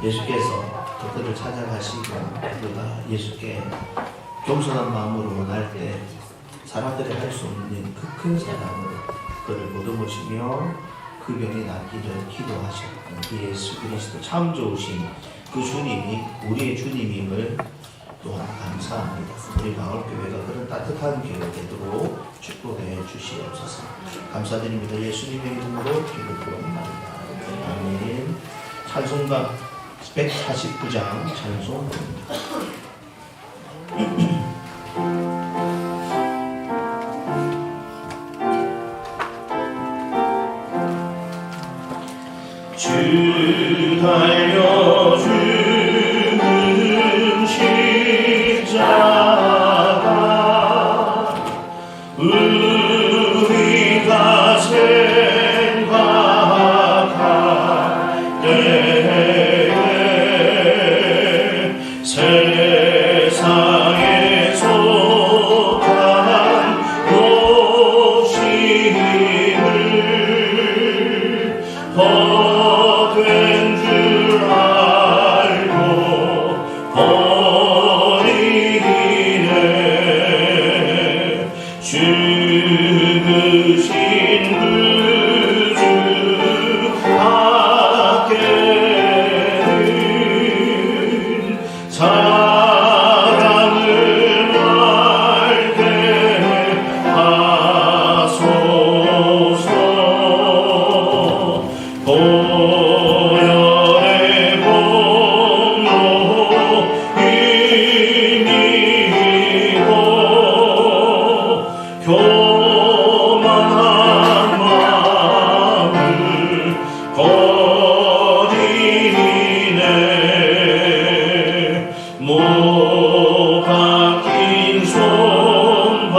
예수께서 그들을 찾아가시고 그가 예수께 겸손한 마음으로 원할 때 사람들이 할 수 없는 그 큰 사랑으로 그를 보듬으시며 그 병이 낫기를 기도하셨던 그 예수 그리스도 참 좋으신 그 주님이 우리의 주님임을 또한 감사합니다. 우리 마을교회가 그런 따뜻한 교회 되도록 축복해 주시옵소서. 감사드립니다. 예수님의 이름으로 기도드립니다. 아멘. 찬송가 149장 찬송입니다. 주 달려주는 십자가 우리가 생각할 때에 세상에 속한 욕심을 헛된 줄 알고 버리네. 죽으신 그 주 밖에는 사랑을 바뀐 손발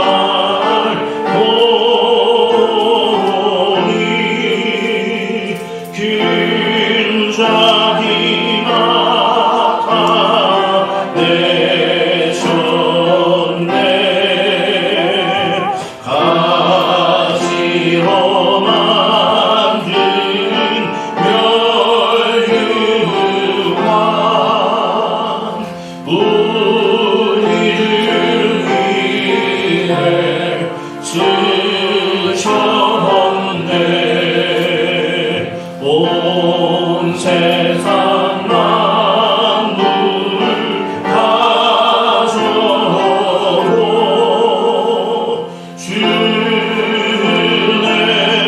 보니 균작이 나타내셨네. 가시로 만든 멸류관 우리를 위해 쓰셨네. 온 세상 만물 가져도 주내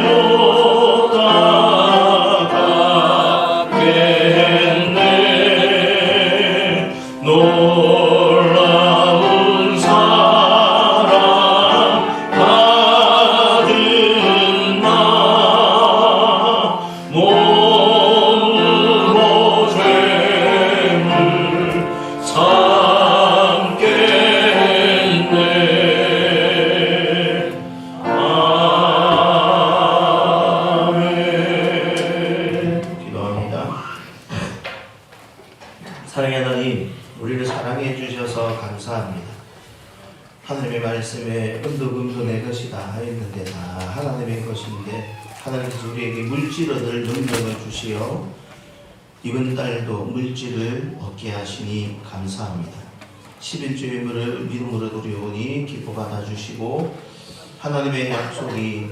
못 따라가겠네. 놀라운 사랑 받은 나 몸으로 죄물 삼겠네. 아멘. 기도합니다. 사랑의 하나님, 우리를 사랑해 주셔서 감사합니다. 하나님의 말씀에 은덕음도 내 것이다 하였는데 다 하나님의 것인데 하나님께서 우리에게 물질 얻을 능력을 주시어 이번 달도 물질을 얻게 하시니 감사합니다. 11조 예물을 믿음으로 드리오니 기뻐 받아주시고 하나님의 약속이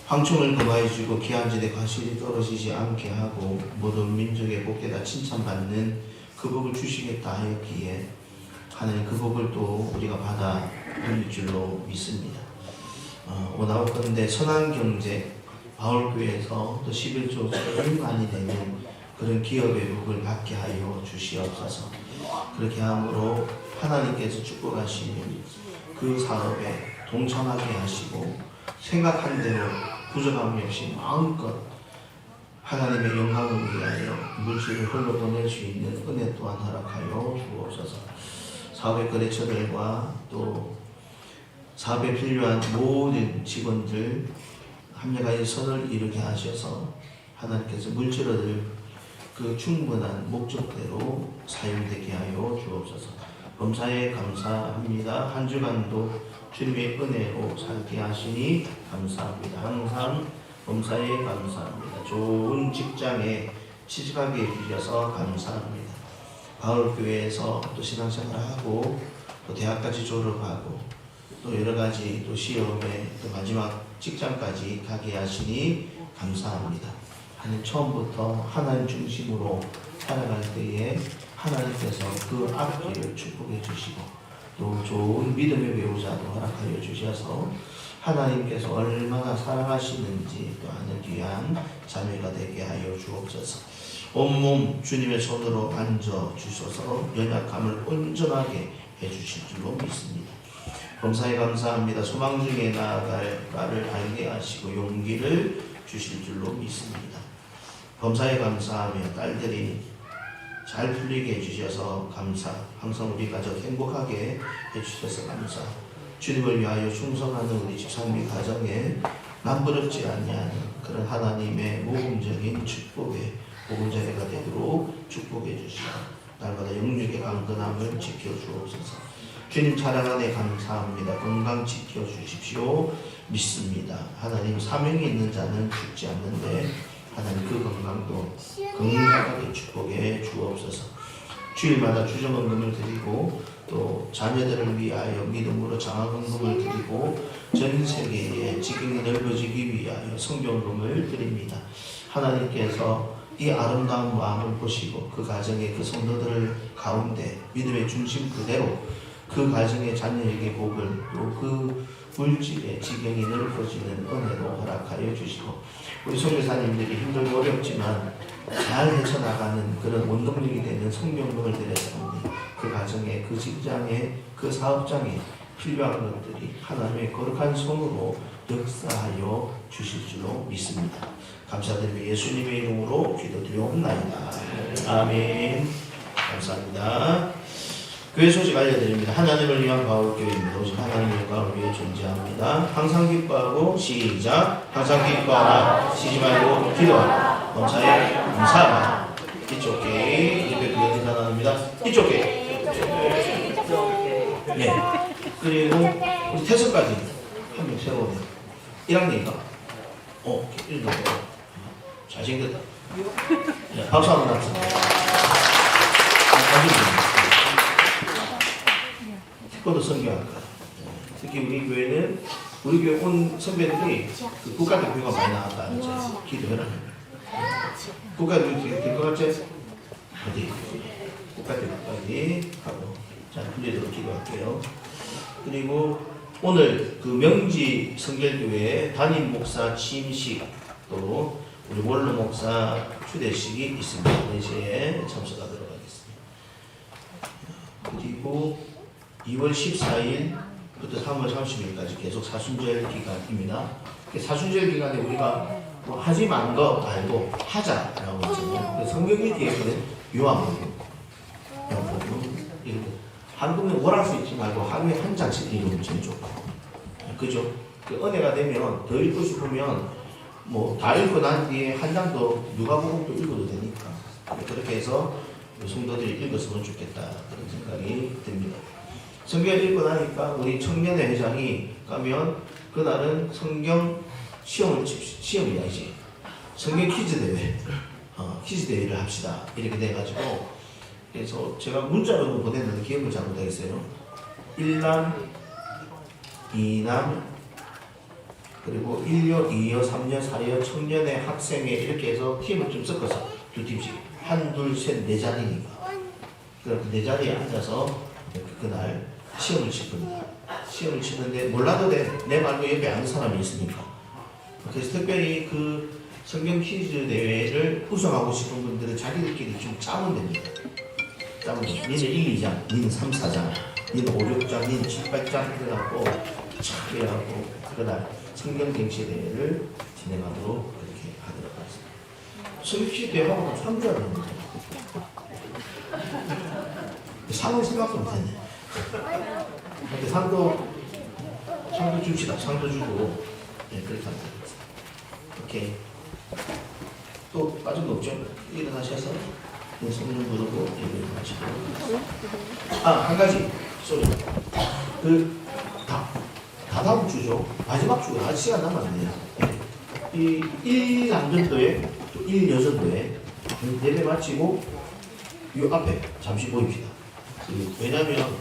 황충을 금하여 주고 기한지대 과실이 떨어지지 않게 하고 모든 민족의 복에다 칭찬받는 그 복을 주시겠다 하였기에 하나님 그 복을 또 우리가 받아 누릴 줄로 믿습니다. 오나오건대 선한경제 바울교회에서 또 11조 제일 많이 되는 그런 기업의 복을 받게 하여 주시옵소서. 그렇게 함으로 하나님께서 축복하시는 그 사업에 동참하게 하시고 생각한 대로 부족함이 없이 마음껏 하나님의 영광을 위하여 물질을 흘러보낼 수 있는 은혜 또한 허락하여 주옵소서. 사업의 거래처들과 또 사업에 필요한 모든 직원들 합력하여 선을 이루게 하셔서 하나님께서 물질 얻을 그 충분한 목적대로 사용되게 하여 주옵소서. 범사에 감사합니다. 한 주간도 주님의 은혜로 살게 하시니 감사합니다. 항상 범사에 감사합니다. 좋은 직장에 취직하게 해주셔서 감사합니다. 바울교회에서 또 신앙생활하고 또 대학까지 졸업하고 또 여러가지 또 시험에 또 마지막 직장까지 가게 하시니 감사합니다. 하나님 처음부터 하나님 중심으로 살아갈 때에 하나님께서 그 앞길을 축복해 주시고 또 좋은 믿음의 배우자도 허락하여 주셔서 하나님께서 얼마나 사랑하시는지 또 아는 귀한 자녀가 되게 하여 주옵소서. 온몸 주님의 손으로 만져 주셔서 연약함을 온전하게 해주실 줄로 믿습니다. 범사에 감사합니다. 소망 중에 나아갈 바를 알게 하시고 용기를 주실 줄로 믿습니다. 범사에 감사하며 딸들이 잘 풀리게 해주셔서 감사. 항상 우리 가족 행복하게 해주셔서 감사. 주님을 위하여 충성하는 우리 집사님의 가정에 남부럽지 아니하는 그런 하나님의 모범적인 축복의 보금자리가 되도록 축복해 주시고 날마다 영육의 강건함을 지켜주옵소서. 주님 찬양 안에 감사합니다. 건강 지켜주십시오. 믿습니다. 하나님 사명이 있는 자는 죽지 않는데 하나님 그 건강도 건강하게 축복해 주옵소서. 주일마다 주정헌금을 드리고 또 자녀들을 위하여 믿음으로 장학헌금을 드리고 전 세계에 지경이 넓어지기 위하여 성경금을 드립니다. 하나님께서 이 아름다운 마음을 보시고 그 가정의 그 성도들을 가운데 믿음의 중심 그대로 그 가정의 자녀에게 복을 또 그 물질의 지경이 넓어지는 은혜로 허락하여 주시고 우리 선교사님들이 힘들고 어렵지만 잘 헤쳐나가는 그런 원동력이 되는 성경금을 드렸습니다. 그 가정에 그 직장에 그 사업장에 필요한 것들이 하나님의 거룩한 손으로 역사하여 주실 줄로 믿습니다. 감사드리며 예수님의 이름으로 기도드리옵나이다. 아멘. 감사합니다. 교회 소식 알려드립니다. 하나님을 위한 가옥교회입니다. 오직 하나님의 영광을 위해 존재합니다. 항상 기뻐하고 시작. 항상 기뻐하라. 쉬지 말고 기도하라. 범사에 감사하라. 이쪽 게 옆에 그게 계산합니다. 이쪽 게. 네. 그리고 우리 태석까지 한 명 세워오네. 1학년인가? 1도 잘생겼다. 네, 박수 한번 합시다. 태권도 선교학과. 특히 우리 교회는 우리 교회 온 선배들이 그 국가대표가 많이 나왔다. 기도해라. 국가대표 될 것 같지? 어디? 국가대표까지 하고. 자, 분리대로 기도할게요. 그리고 오늘 그 명지 성결교회 담임 목사 취임식 또 우리 원로 목사 추대식이 있습니다. 4시에 참석하도록 하겠습니다. 그리고 2월 14일부터 3월 30일까지 계속 사순절 기간입니다. 사순절 기간에 우리가 뭐 하지 만 거 말고 하자라고 했잖아요. 성경의 뒤에서는 요한복음, 한국에 월화수 읽지 말고 하루에 한 장씩 읽으면 제일 좋고, 그죠? 그 은혜가 되면 더 읽고 싶으면 뭐 다 읽고 난 뒤에 한 장 더 누가복음도 읽어도 되니까 그렇게 해서 성도들이 읽었으면 좋겠다 그런 생각이 듭니다. 성경 읽고 나니까 우리 청년회 회장이 가면 그날은 성경 시험이 아니지 성경 퀴즈 대회 퀴즈 대회를 합시다 이렇게 돼가지고 그래서 제가 문자로도 보냈는데 기억을 잘 못하겠어요. 1남 2남 그리고 1여 2여 3여 4여 청년회 학생회 이렇게 해서 팀을 좀 섞어서 두 팀씩 1, 2, 3, 4자리니까 그렇게 4자리에 앉아서 그날 시험을 칩니다. 시험을 치는데 몰라도 돼. 내 말고 옆에 아는 사람이 있으니까. 그래서 특별히 그 성경 퀴즈 대회를 우승하고 싶은 분들은 자기들끼리 좀 짜면 됩니다. 짜면 니는 1, 2장, 니는 3, 4장, 니는 5, 6장, 니는 7, 8장 해갖고 착 해갖고 그날 성경 쟁취 대회를 진행하도록 그렇게 하도록 하겠습니다. 성경 퀴즈 대회 하고 3주가 됩니다. 상은 생각도 못했네. 근데 상도 줍시다. 상도 주고 네, 그렇게 하면 되겠습니다. 오케이. 또 빠진 거 없죠? 일어나셔서 성령 부르고 예배를 마치고 한 가지 소리 다 다음 주죠. 마지막 주가 아직 시간 남았네요. 이 1남전도에 또 1여전도에 예배 마치고 이 앞에 잠시 모입시다. 왜냐하면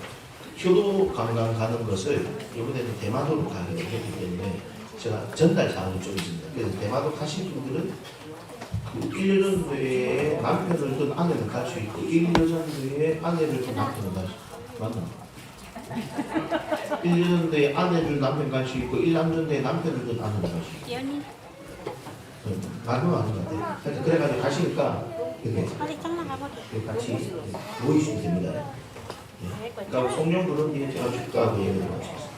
효도 관광 가는 것을 이번에는 대마도로 가게 되기 때문에 제가 전달 사항이 좀 있습니다. 그래서 대마도 가신 분들은 그 1년 후에 남편을 둔 아내를 같이 있고 1년 후에 아내를 둔 남편을 같이 맞나? 1년 후에 아내를 남편 같이 있고 1년 후에 남편을 둔 아내를 같이 있고 맞는 거 아닌 것 같아요. 그래가지고 가시니까 이렇게 같이 모이시면 됩니다. 그러니까 성령 부른 뒤에 제가 줄까 그 얘기를 마치겠습니다.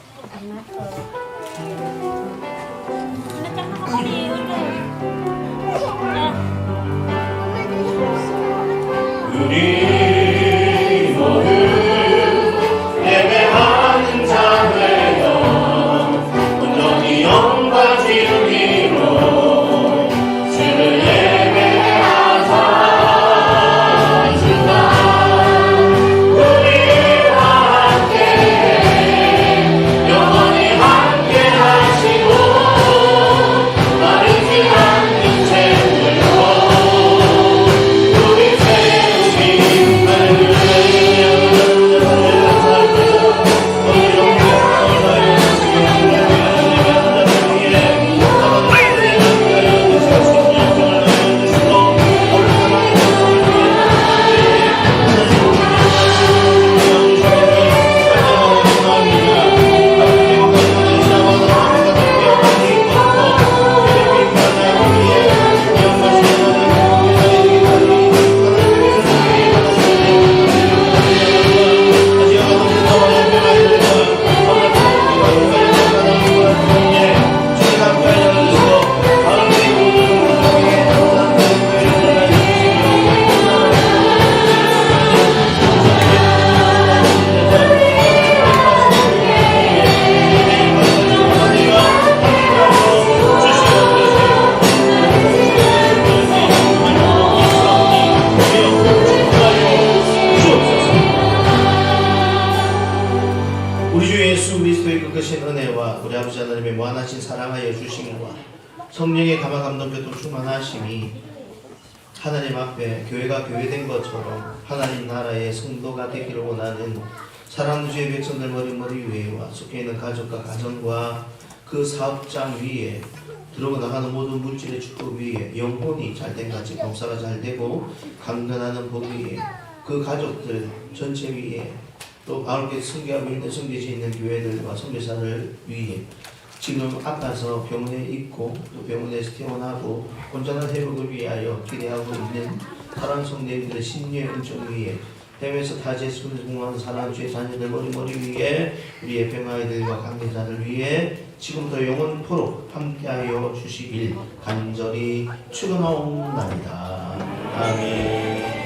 우리 모두 예배하는 자 되어 온전히 영과 진리로 주를 예배하자. 우리 세우신 우리 주 예수 그리스도의 그 크신 은혜와 우리 아버지 하나님의 무한하신 사랑하여 주심과 성령의 감화 감동 교통 충만하심이 하나님 앞에 교회가 교회된 것처럼 하나님 나라의 성도가 되기를 원하는 사랑하는 주의 백성들 머리 위에와 속해있는 가족과 가정과 그 사업장 위에 들어오고 나가는 모든 물질의 축복 위에 영혼이 잘된 같이 범사가 잘되고 강건하는 복 위에 그 가족들 전체 위에 또 바울께 승계하고 있는 성계지 있는 교회들과 선교사를 위해 지금 아파서 병원에 있고 또 병원에서 퇴원하고 온전한 회복을 위하여 기대하고 있는 사랑 성도님들의 신유의 은총 위에 해외에서 타지에서 공부하는 사랑하는 주의 자녀들 머리 위에 우리의 병아이들과 관계자들 위해 지금부터 영원토록 함께하여 주시길 간절히 축원하옵나이다. 아멘.